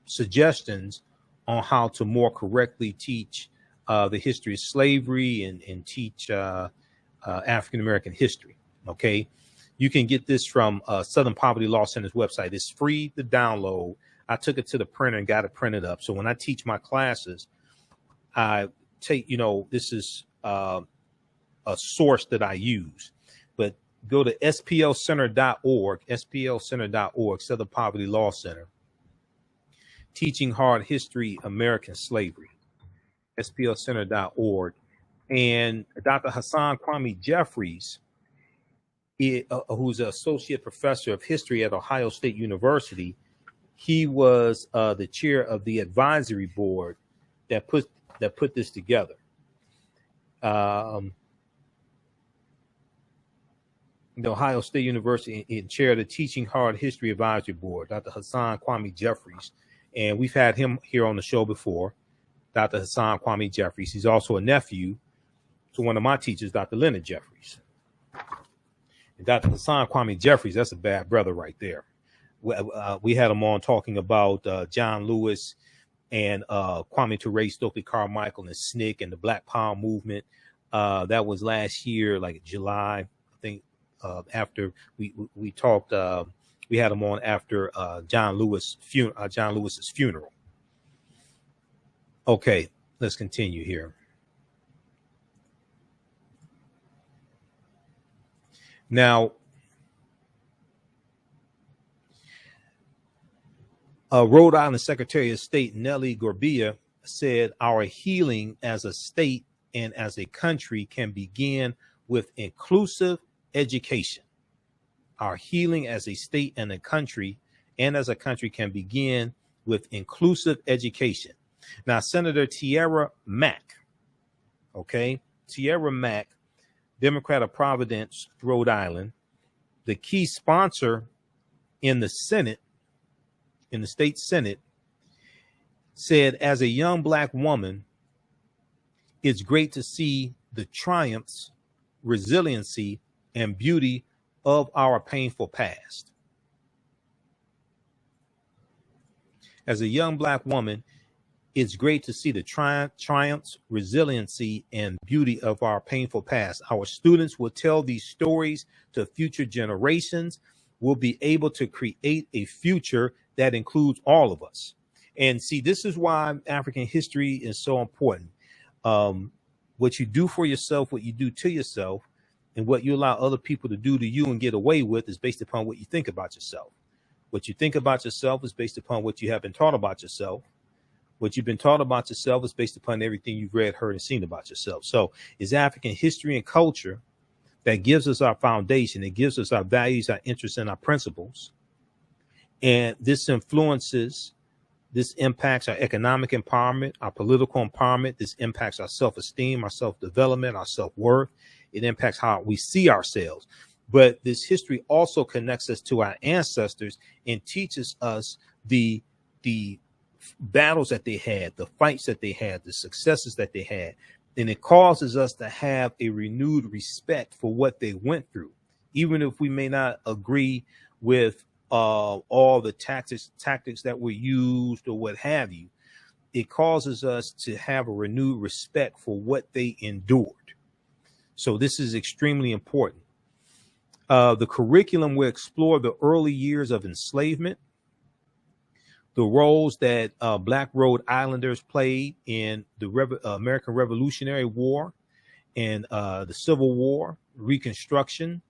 S1: suggestions on how to more correctly teach the history of slavery and teach African American history. Okay, you can get this from Southern Poverty Law Center's website. It's free to download. I took it to the printer and got it printed up. So when I teach my classes, I take, this is a source that I use. But go to splcenter.org, splcenter.org, Southern Poverty Law Center, Teaching Hard History American Slavery, splcenter.org. And Dr. Hassan Kwame Jeffries, who's an associate professor of history at Ohio State University, he was the chair of the advisory board that put this together. The Ohio State University in chair of the Teaching Hard History Advisory Board, Dr. Hassan Kwame Jeffries. And we've had him here on the show before, Dr. Hassan Kwame Jeffries. He's also a nephew to one of my teachers, Dr. Leonard Jeffries. And Dr. Hassan Kwame Jeffries, that's a bad brother right there. We had him on talking about John Lewis and Kwame Ture, Stokely Carmichael, and SNCC and the Black Power movement. That was last year, like July, I think. After we talked, we had him on after John Lewis's funeral. Okay, let's continue here. Now, Rhode Island Secretary of State Nellie Gorbea said, "Our healing as a state and as a country can begin with inclusive education. Our healing as a state and a country can begin with inclusive education." Now, Senator Tierra Mack, Tierra Mack, Democrat of Providence, Rhode Island, the key sponsor in the Senate, in the state Senate, said, "As a young Black woman, it's great to see the triumphs, resiliency, and beauty of our painful past." As a young Black woman, it's great to see the triumphs, resiliency, and beauty of our painful past. Our students will tell these stories to future generations. We'll be able to create a future that includes all of us. And see, this is why African history is so important. What you do for yourself, what you do to yourself, and what you allow other people to do to you and get away with is based upon what you think about yourself. What you think about yourself is based upon what you have been taught about yourself. What you've been taught about yourself is based upon everything you've read, heard, and seen about yourself. So it's African history and culture that gives us our foundation. It gives us our values, our interests, and our principles. And this impacts our economic empowerment, our political empowerment. This impacts our self-esteem, our self-development, our self-worth. It impacts how we see ourselves. But this history also connects us to our ancestors and teaches us the battles that they had, the fights that they had, the successes that they had. And it causes us to have a renewed respect for what they went through, even if we may not agree with all the tactics that were used or what have you. It causes us to have a renewed respect for what they endured. So this is extremely important. The curriculum will explore the early years of enslavement, the roles that Black Rhode Islanders played in the American Revolutionary War and the Civil War, Reconstruction,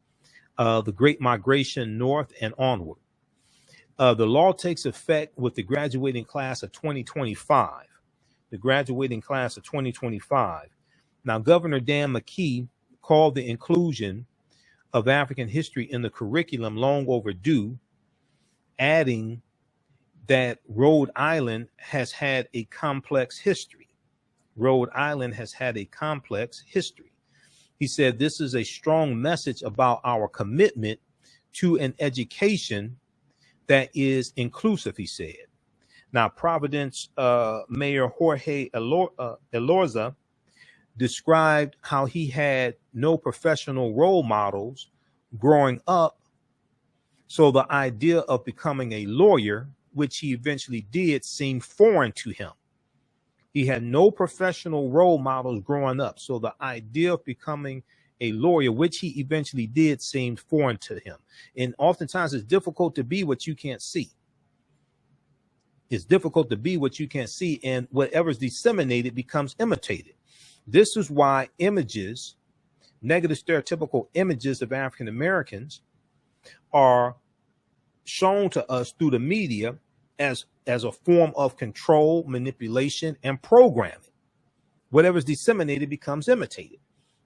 S1: the Great Migration North and onward. The law takes effect with the graduating class of 2025. The graduating class of 2025. Now, Governor Dan McKee called the inclusion of African history in the curriculum long overdue, adding that Rhode Island has had a complex history. Rhode Island has had a complex history. He said this is a strong message about our commitment to an education that is inclusive, he said. Now, Providence Mayor Jorge Elorza described how he had no professional role models growing up. So the idea of becoming a lawyer, which he eventually did, seemed foreign to him. He had no professional role models growing up. So the idea of becoming a lawyer, which he eventually did, seemed foreign to him. And oftentimes it's difficult to be what you can't see. It's difficult to be what you can't see, and whatever's disseminated becomes imitated. This is why images, negative stereotypical images of African Americans, are shown to us through the media as a form of control, manipulation, and programming. Whatever's disseminated becomes imitated.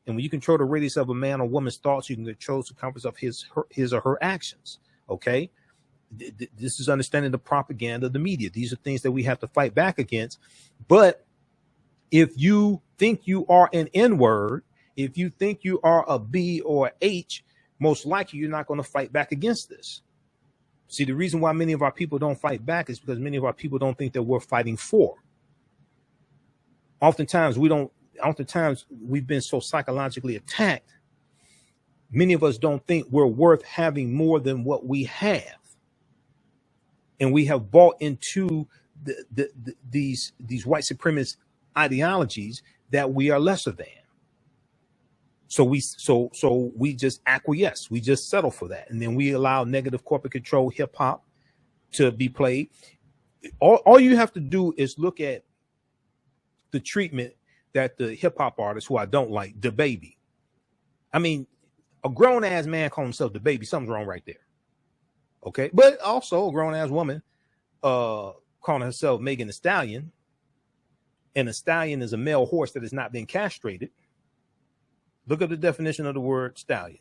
S1: And when you control the radius of a man or woman's thoughts, you can control the circumference of his or her actions. Okay? This is understanding the propaganda of the media. These are things that we have to fight back against. But if you think you are an N-word, if you think you are a B or a H, most likely you're not going to fight back against this. See, the reason why many of our people don't fight back is because many of our people don't think that we're fighting for. Oftentimes we've been so psychologically attacked. Many of us don't think we're worth having more than what we have. And we have bought into these white supremacist ideologies that we are lesser than. So we just acquiesce. We just settle for that. And then we allow negative corporate control hip hop to be played. All you have to do is look at the treatment that the hip hop artists, who I don't like, DaBaby. I mean, a grown ass man calling himself DaBaby, something's wrong right there. Okay. But also a grown ass woman calling herself Megan Thee Stallion. And a stallion is a male horse that has not been castrated. Look at the definition of the word stallion.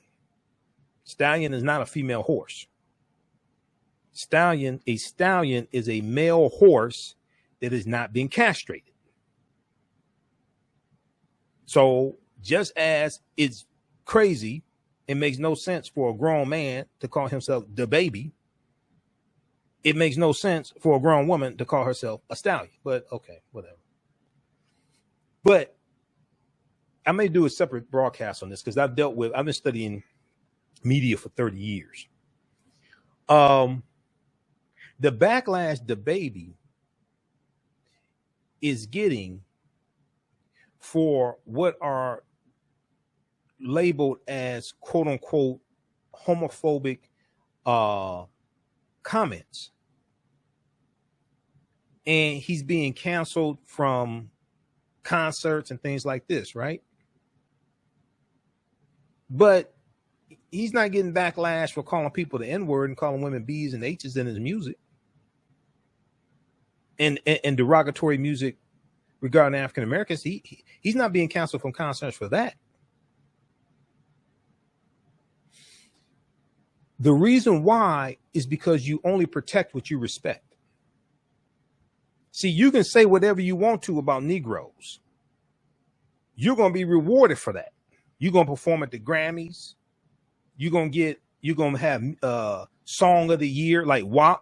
S1: Stallion is not a female horse. A stallion is a male horse that has not been castrated. So just as it's crazy, it makes no sense for a grown man to call himself DaBaby, it makes no sense for a grown woman to call herself a stallion. But okay, whatever. But I may do a separate broadcast on this because I've been studying media for 30 years. The backlash DaBaby is getting for what are labeled as quote unquote homophobic comments. And he's being canceled from concerts and things like this, right? But he's not getting backlash for calling people the N-word and calling women B's and H's in his music. And derogatory music regarding African Americans. He's not being canceled from concerts for that. The reason why is because you only protect what you respect. See, you can say whatever you want to about Negroes. You're going to be rewarded for that. You're going to perform at the Grammys. you're gonna have song of the year like WAP.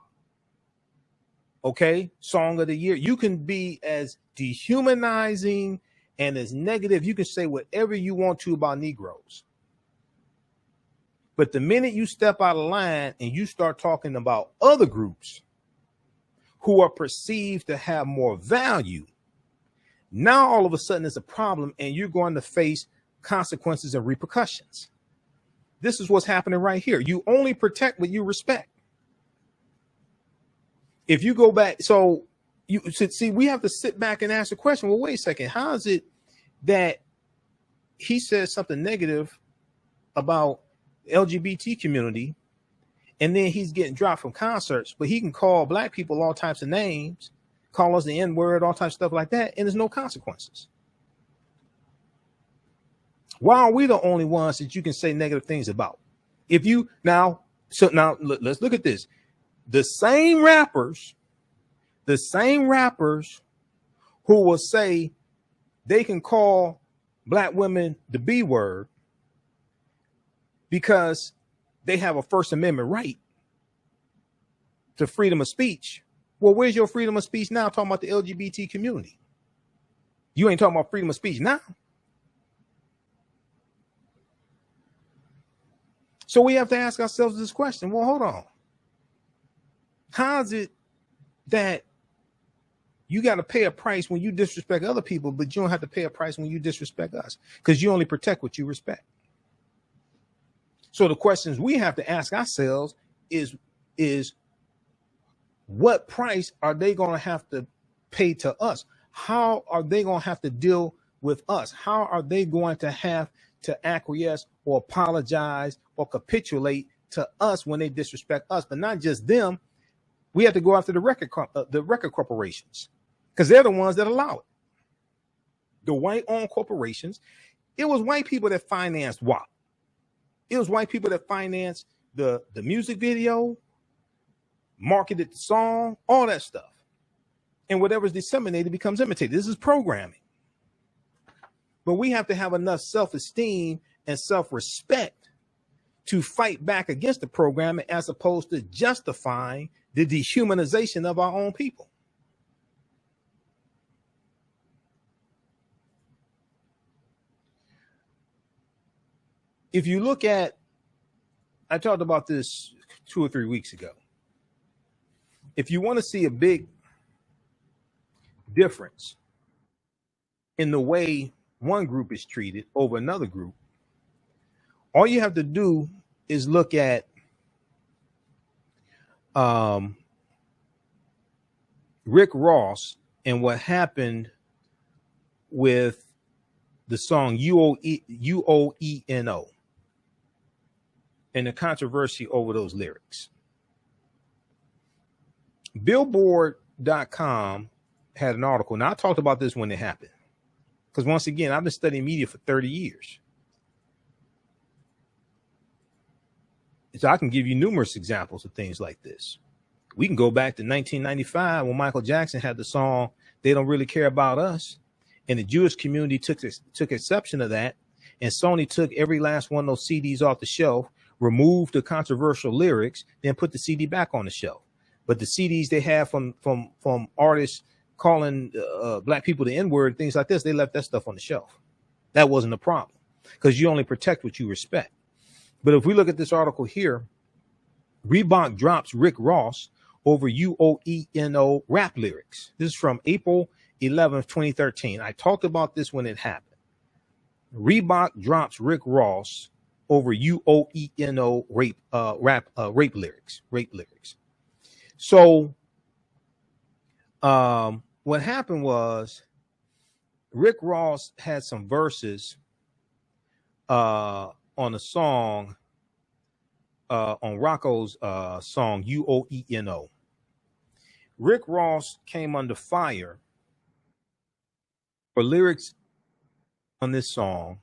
S1: Okay, song of the year. You can be as dehumanizing and as negative. You can say whatever you want to about Negroes. But the minute you step out of line and you start talking about other groups who are perceived to have more value, now all of a sudden it's a problem and you're going to face consequences and repercussions. This is what's happening right here. You only protect what you respect. If you go back, so you see, we have to sit back and ask the question, well, wait a second, how is it that he says something negative about the LGBT community and then he's getting dropped from concerts, but he can call black people all types of names, call us the N-word, all types of stuff like that, and there's no consequences? Why are we the only ones that you can say negative things about? If you now let's look at this. The same rappers who will say they can call black women the B word because they have a First Amendment right to freedom of speech. Well, where's your freedom of speech now talking about the LGBT community? You ain't talking about freedom of speech now. So we have to ask ourselves this question. Well, hold on. How is it that you got to pay a price when you disrespect other people, but you don't have to pay a price when you disrespect us? Because you only protect what you respect. So the questions we have to ask ourselves is what price are they going to have to pay to us? How are they going to have to deal with us? How are they going to have to acquiesce or apologize or capitulate to us when they disrespect us? But not just them. We have to go after the record corporations because they're the ones that allow it. The white-owned corporations. It was white people that financed WAP. It was white people that financed the music video, marketed the song, all that stuff. And whatever's disseminated becomes imitated. This is programming. But we have to have enough self-esteem and self-respect to fight back against the programming as opposed to justifying the dehumanization of our own people. If you look at, I talked about this 2 or 3 weeks ago. If you want to see a big difference in the way one group is treated over another group, all you have to do is look at Rick Ross and what happened with the song UOENO and the controversy over those lyrics. Billboard.com had an article. Now, I talked about this when it happened because once again, I've been studying media for 30 years. So I can give you numerous examples of things like this. We can go back to 1995 when Michael Jackson had the song, "They Don't Really Care About Us." And the Jewish community took exception to that. And Sony took every last one of those CDs off the shelf, removed the controversial lyrics, then put the CD back on the shelf. But the CDs they have from artists calling black people the N-word, things like this, they left that stuff on the shelf. That wasn't a problem because you only protect what you respect. But if we look at this article here, Reebok drops Rick Ross over UOENO rap lyrics. This is from April 11th, 2013. I talked about this when it happened. Reebok drops Rick Ross over UOENO rape lyrics. So what happened was Rick Ross had some verses on a song, on Rocco's song UOENO. Rick Ross came under fire for lyrics on this song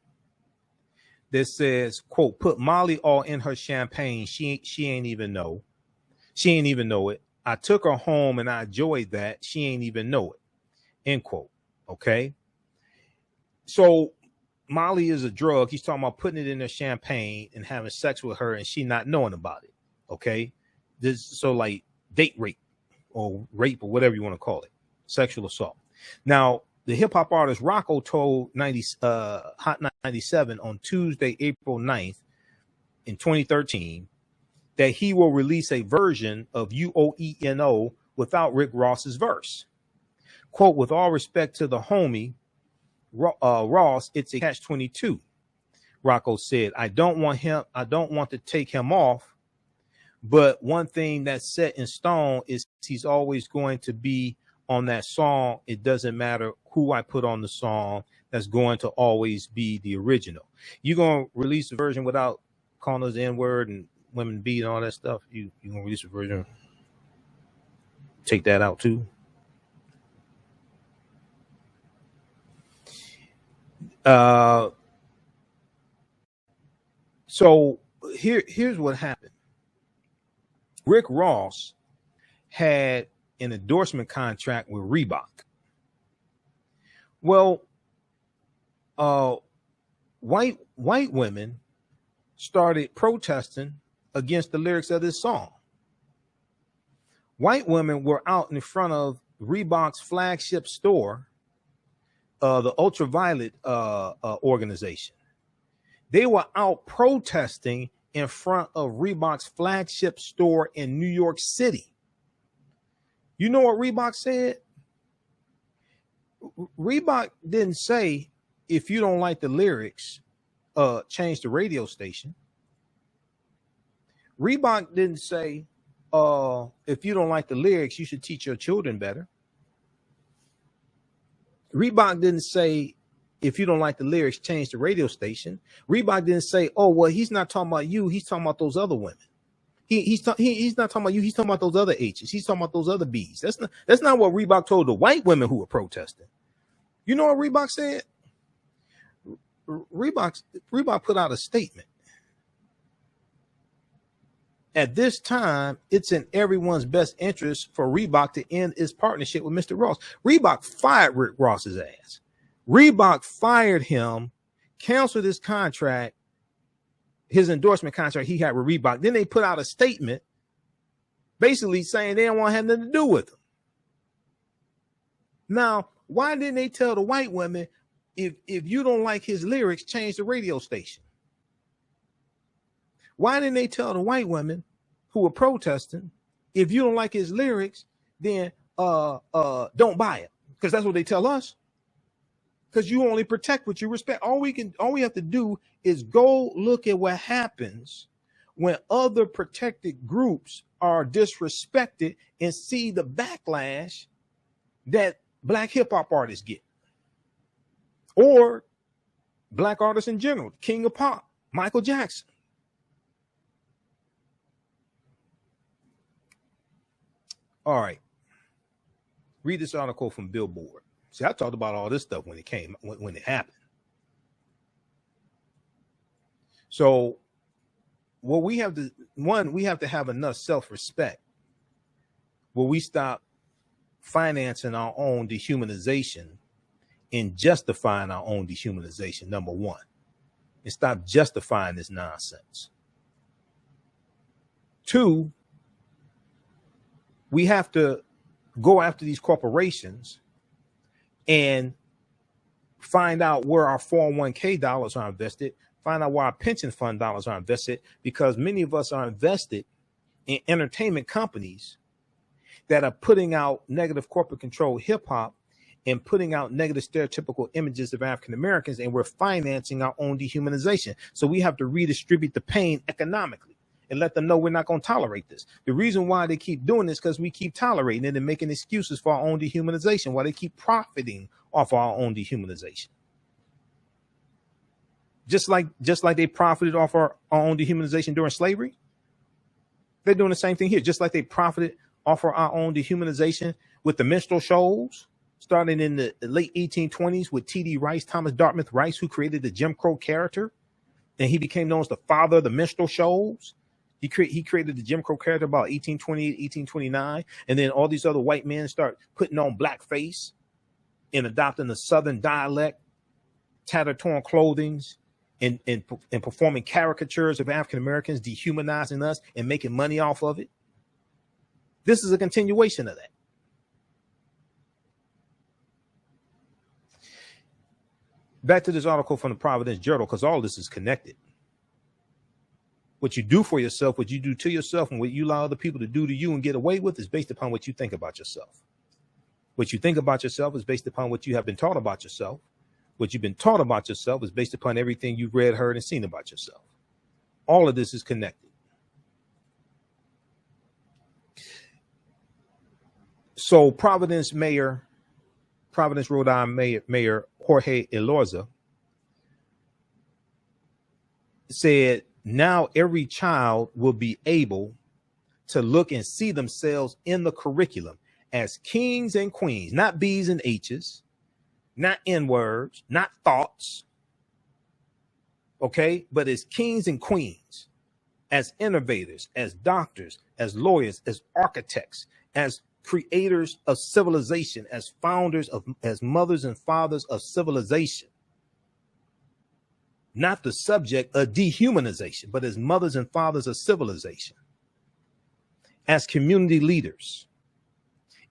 S1: that says, quote, "Put Molly all in her champagne. She ain't even know. She ain't even know it. I took her home and I enjoyed that. She ain't even know it." End quote. Okay. So Molly is a drug. He's talking about putting it in their champagne and having sex with her and she not knowing about it. Okay. So like date rape or whatever you want to call it, sexual assault. Now, the hip hop artist Runoko told Hot 97 on Tuesday, April 9th in 2013 that he will release a version of UOENO without Rick Ross's verse. Quote, with all respect to the homie, Ross, it's a catch-22. Runoko said, I don't want to take him off, but one thing that's set in stone is he's always going to be on that song. It doesn't matter who I put on the song, that's going to always be the original. You gonna release a version without calling us the N-word and women beat and all that stuff? You gonna release a version? Take that out too? So here's what happened. Rick Ross had an endorsement contract with Reebok. Well, white women started protesting against the lyrics of this song. White women were out in front of Reebok's flagship store, the Ultraviolet organization. They were out protesting in front of Reebok's flagship store in New York City. You know what Reebok said? Reebok didn't say, if you don't like the lyrics, change the radio station. Reebok didn't say, if you don't like the lyrics, you should teach your children better. Reebok didn't say, if you don't like the lyrics, change the radio station. Reebok didn't say, oh, well, he's not talking about you. He's talking about those other women. He's not talking about you. He's talking about those other H's. He's talking about those other B's. That's not what Reebok told the white women who were protesting. You know what Reebok said? Reebok put out a statement. At this time, it's in everyone's best interest for Reebok to end its partnership with Mr. Ross. Reebok fired Rick Ross's ass. Reebok fired him, canceled his contract, his endorsement contract he had with Reebok. Then they put out a statement basically saying they don't want to have nothing to do with him. Now, why didn't they tell the white women, if you don't like his lyrics, change the radio station? Why didn't they tell the white women who were protesting, if you don't like his lyrics, then don't buy it? Because that's what they tell us. Because you only protect what you respect. All we have to do is go look at what happens when other protected groups are disrespected and see the backlash that black hip hop artists get, or black artists in general. King of pop, Michael Jackson. All right. Read this article from Billboard. See, I talked about all this stuff when it happened. So what we have to have enough self-respect where we stop financing our own dehumanization and justifying our own dehumanization, number one, and stop justifying this nonsense. Two, we have to go after these corporations and find out where our 401k dollars are invested, find out where our pension fund dollars are invested, because many of us are invested in entertainment companies that are putting out negative corporate control hip hop and putting out negative stereotypical images of African Americans, and we're financing our own dehumanization. So we have to redistribute the pain economically and let them know we're not going to tolerate this. The reason why they keep doing this is because we keep tolerating it and making excuses for our own dehumanization, while they keep profiting off our own dehumanization. Just like they profited off our own dehumanization during slavery, they're doing the same thing here. Just like they profited off of our own dehumanization with the minstrel shows, starting in the late 1820s with T.D. Rice, Thomas Dartmouth Rice, who created the Jim Crow character, and he became known as the father of the minstrel shows. He created the Jim Crow character about 1828, 1829. And then all these other white men start putting on blackface and adopting the Southern dialect tattered, torn clothing, and performing caricatures of African Americans, dehumanizing us and making money off of it. This is a continuation of that. Back to this article from the Providence Journal, because all this is connected. What you do for yourself, what you do to yourself, and what you allow other people to do to you and get away with is based upon what you think about yourself. What you think about yourself is based upon what you have been taught about yourself. What you've been taught about yourself is based upon everything you've read, heard, and seen about yourself. All of this is connected. So Providence, Rhode Island Mayor Jorge Elorza said, now every child will be able to look and see themselves in the curriculum as kings and queens, not B's and H's, not N-words, not thoughts, okay, but as kings and queens, as innovators, as doctors, as lawyers, as architects, as creators of civilization, as founders of, as mothers and fathers of civilization. Not the subject of dehumanization, but as mothers and fathers of civilization. As community leaders.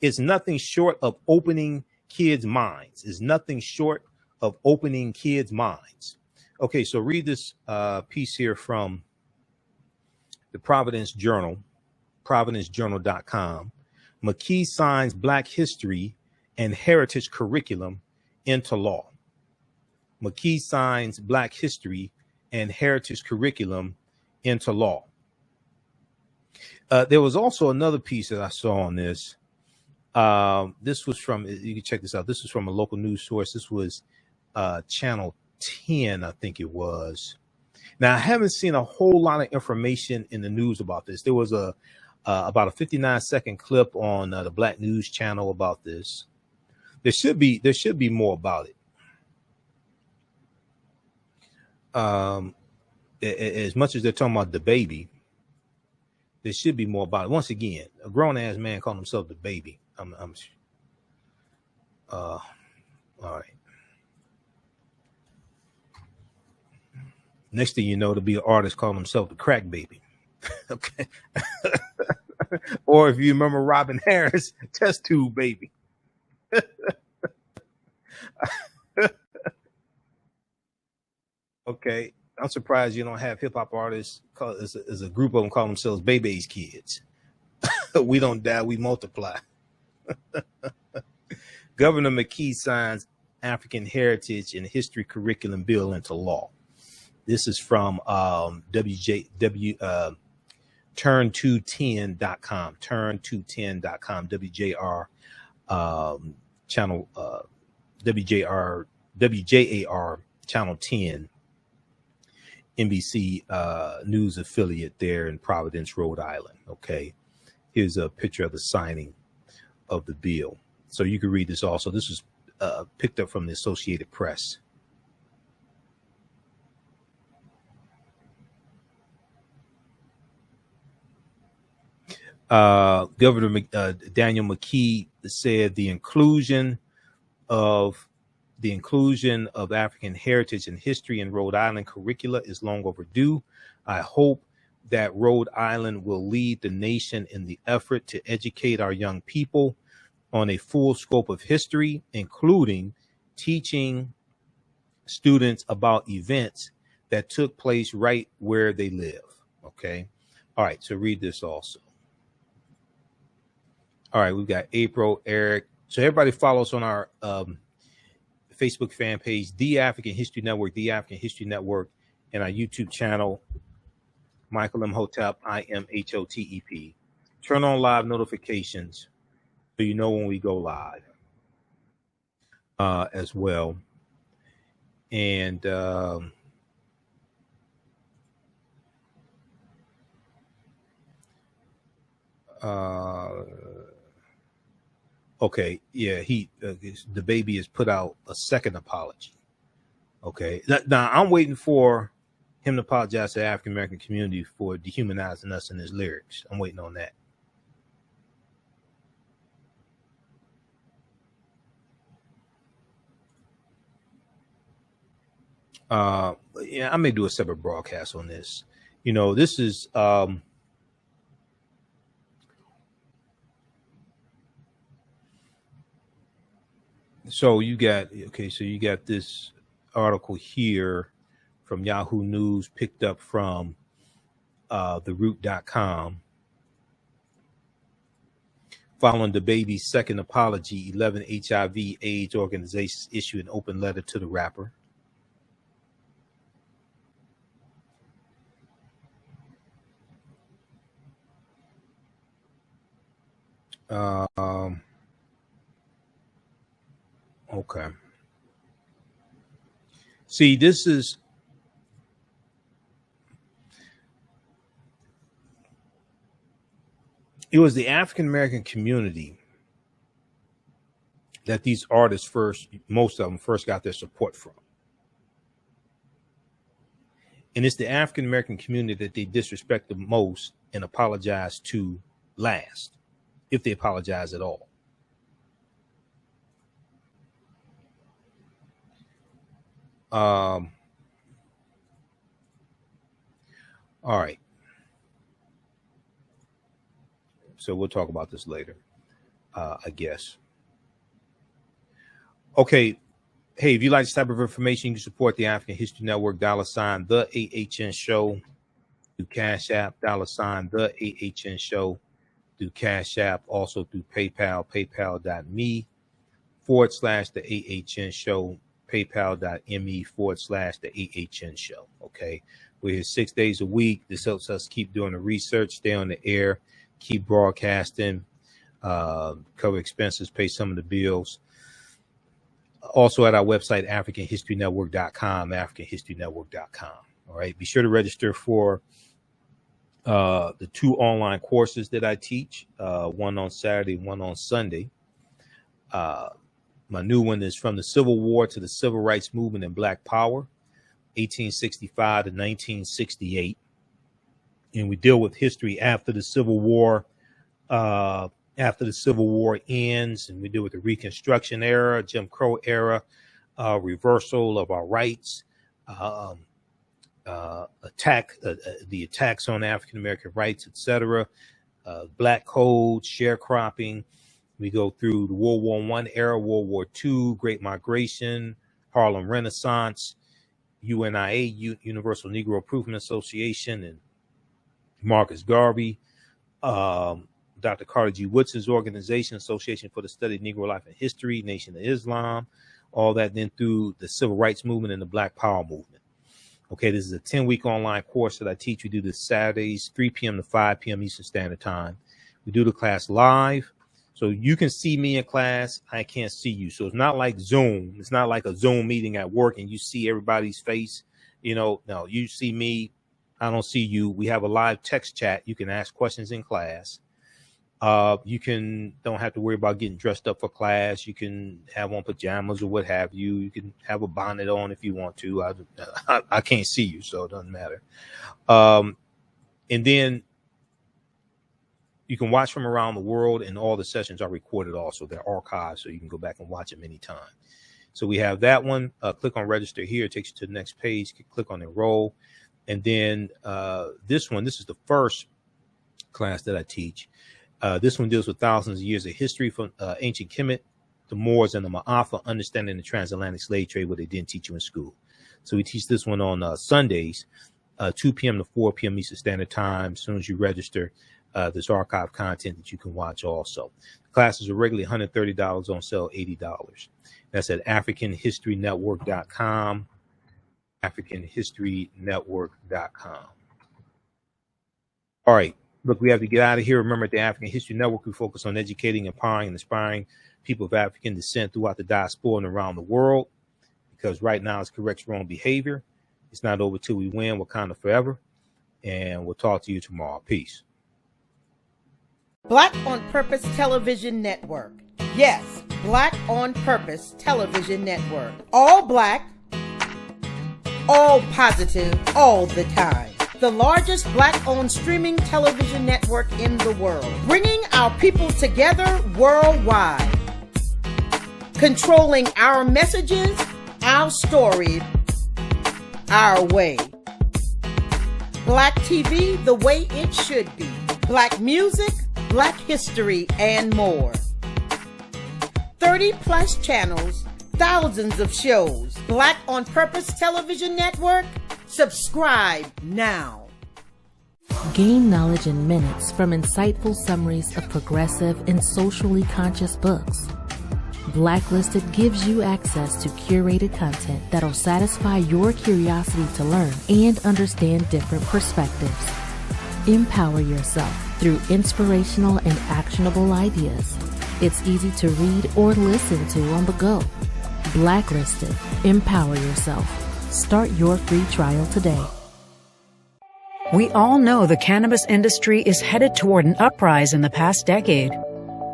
S1: It's nothing short of opening kids' minds. It's nothing short of opening kids' minds. Okay, so read this piece here from the Providence Journal, providencejournal.com. McKee signs Black history and heritage curriculum into law. McKee signs Black history and heritage curriculum into law. There was also another piece that I saw on this. This was from, you can check this out. This was from a local news source. This was Channel 10, I think it was. Now, I haven't seen a whole lot of information in the news about this. There was about a 59-second clip on the Black News Channel about this. There should be more about it. As much as they're talking about DaBaby, there should be more about it. Once again, a grown-ass man calling himself DaBaby. All right. Next thing you know, to be an artist calling himself the Crack Baby. Okay. Or if you remember Robin Harris, Test Tube Baby. Okay. I'm surprised you don't have hip hop artists as a group of them call themselves Baby's Kids. We don't die, we multiply. Governor McKee signs African Heritage and History Curriculum Bill into law. This is from turn210.com, turn210.com, WJR channel, WJAR channel 10, NBC news affiliate there in Providence, Rhode Island. Okay. Here's a picture of the signing of the bill. So you can read this also. This was picked up from the Associated Press. Governor Daniel McKee said the inclusion of African heritage and history in Rhode Island curricula is long overdue. I hope that Rhode Island will lead the nation in the effort to educate our young people on a full scope of history, including teaching students about events that took place right where they live. Okay. All right. So read this also. All right. We've got April, Eric. So everybody follow us on our Facebook fan page, The African History Network, The African History Network, and our YouTube channel, Michael Imhotep, IMHOTEP. Turn on live notifications so you know when we go live as well. And okay, yeah, DaBaby has put out a second apology. Okay, now I'm waiting for him to apologize to the African American community for dehumanizing us in his lyrics. I'm waiting on that. Yeah, I may do a separate broadcast on this. You know, this is so you got this article here from Yahoo News, picked up from theroot.com. Following DaBaby's second apology, 11 HIV/AIDS organizations issue an open letter to the rapper. Okay. See, this is it was the African American community that these artists most of them first got their support from. And it's the African American community that they disrespect the most and apologize to last, if they apologize at all. All right. So we'll talk about this later, I guess. Okay. Hey, if you like this type of information, you can support the African History Network, $ the TheAHNShow, through Cash App, $ the TheAHNShow, through Cash App, also through PayPal, paypal.me/TheAHNShow, paypal.me/TheAHNShow. Okay. We're here 6 days a week. This helps us keep doing the research, stay on the air, keep broadcasting, cover expenses, pay some of the bills. Also at our website, AfricanHistoryNetwork.com, AfricanHistoryNetwork.com. All right. Be sure to register for the 2 online courses that I teach, one on Saturday, one on Sunday. My new one is From the Civil War to the Civil Rights Movement and Black Power, 1865 to 1968. And we deal with history after the Civil War, ends, and we deal with the Reconstruction era, Jim Crow era, reversal of our rights, the attacks on African American rights, etc., Black Code, sharecropping. We go through the World War I era, World War II, Great Migration, Harlem Renaissance, UNIA, Universal Negro Improvement Association, and Marcus Garvey, Dr. Carter G. Woodson's organization, Association for the Study of Negro Life and History, Nation of Islam, all that, then through the Civil Rights Movement and the Black Power Movement. Okay, this is a 10-week online course that I teach. We do this Saturdays, 3 p.m. to 5 p.m. Eastern Standard Time. We do the class live. So you can see me in class. I can't see you. So it's not like Zoom. It's not like a Zoom meeting at work and you see everybody's face. No, you see me. I don't see you. We have a live text chat. You can ask questions in class. You don't have to worry about getting dressed up for class. You can have on pajamas or what have you. You can have a bonnet on if you want to. I can't see you, so it doesn't matter. And then you can watch from around the world, and all the sessions are recorded also. They're archived, so you can go back and watch them anytime. So we have that one. Click on register here. It takes you to the next page. Click on enroll. And then this is the first class that I teach. This one deals with thousands of years of history from ancient Kemet, the Moors, and the Ma'afa, understanding the transatlantic slave trade, what they didn't teach you in school. So we teach this one on Sundays, 2 p.m. to 4 p.m. Eastern Standard Time. As soon as you register, there's archive content that you can watch also. Classes are regularly $130, on sale $80. That's at AfricanHistoryNetwork.com, AfricanHistoryNetwork.com. All right. Look, we have to get out of here. Remember, at the African History Network, we focus on educating, empowering, and inspiring people of African descent throughout the diaspora and around the world. Because right now it's corrects wrong behavior. It's not over till we win. Wakanda forever. And we'll talk to you tomorrow. Peace.
S3: Black on Purpose Television Network. Yes, Black on Purpose Television Network. All black, all positive, all the time. The largest black-owned streaming television network in the world, bringing our people together worldwide, controlling our messages, our stories, our way. Black TV the way it should be. Black music, Black history, and more. 30 plus channels, thousands of shows. Black on Purpose Television Network. Subscribe now.
S2: Gain knowledge in minutes from insightful summaries of progressive and socially conscious books. Blacklisted gives you access to curated content that'll satisfy your curiosity to learn and understand different perspectives. Empower yourself through inspirational and actionable ideas. It's easy to read or listen to on the go. Blacklisted. Empower yourself. Start your free trial today.
S10: We all know the cannabis industry is headed toward an uprise in the past decade.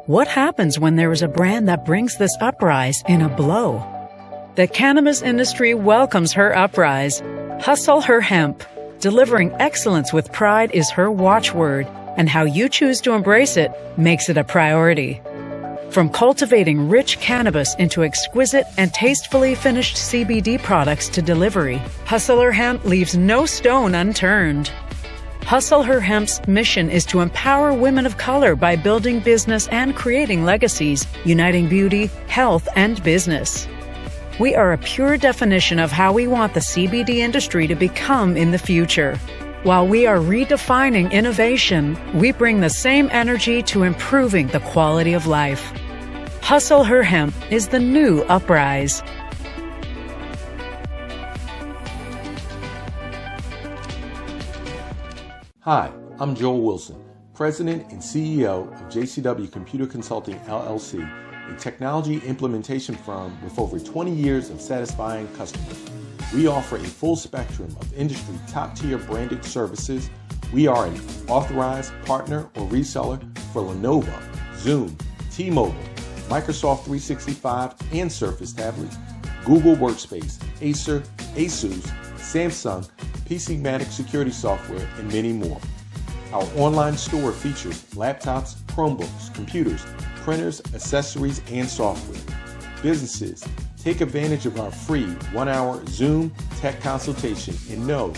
S10: What happens when there is a brand that brings this uprise in a blow? The cannabis industry welcomes her uprise. Hustle her hemp. Delivering excellence with pride is her watchword, and how you choose to embrace it makes it a priority. From cultivating rich cannabis into exquisite and tastefully finished CBD products to delivery, Hustle Her Hemp leaves no stone unturned. Hustle Her Hemp's mission is to empower women of color by building business and creating legacies, uniting beauty, health, and business. We are a pure definition of how we want the CBD industry to become in the future. While we are redefining innovation, we bring the same energy to improving the quality of life. Hustle Her Hemp is the new uprise.
S11: Hi, I'm Joel Wilson, President and CEO of JCW Computer Consulting LLC, a technology implementation firm with over 20 years of satisfying customers. We offer a full spectrum of industry top-tier branded services. We are an authorized partner or reseller for Lenovo, Zoom, T-Mobile, Microsoft 365 and Surface tablets, Google Workspace, Acer, Asus, Samsung, PCmatic security software, and many more. Our online store features laptops, Chromebooks, computers, printers, accessories, and software. Businesses, take advantage of our free 1-hour Zoom tech consultation and know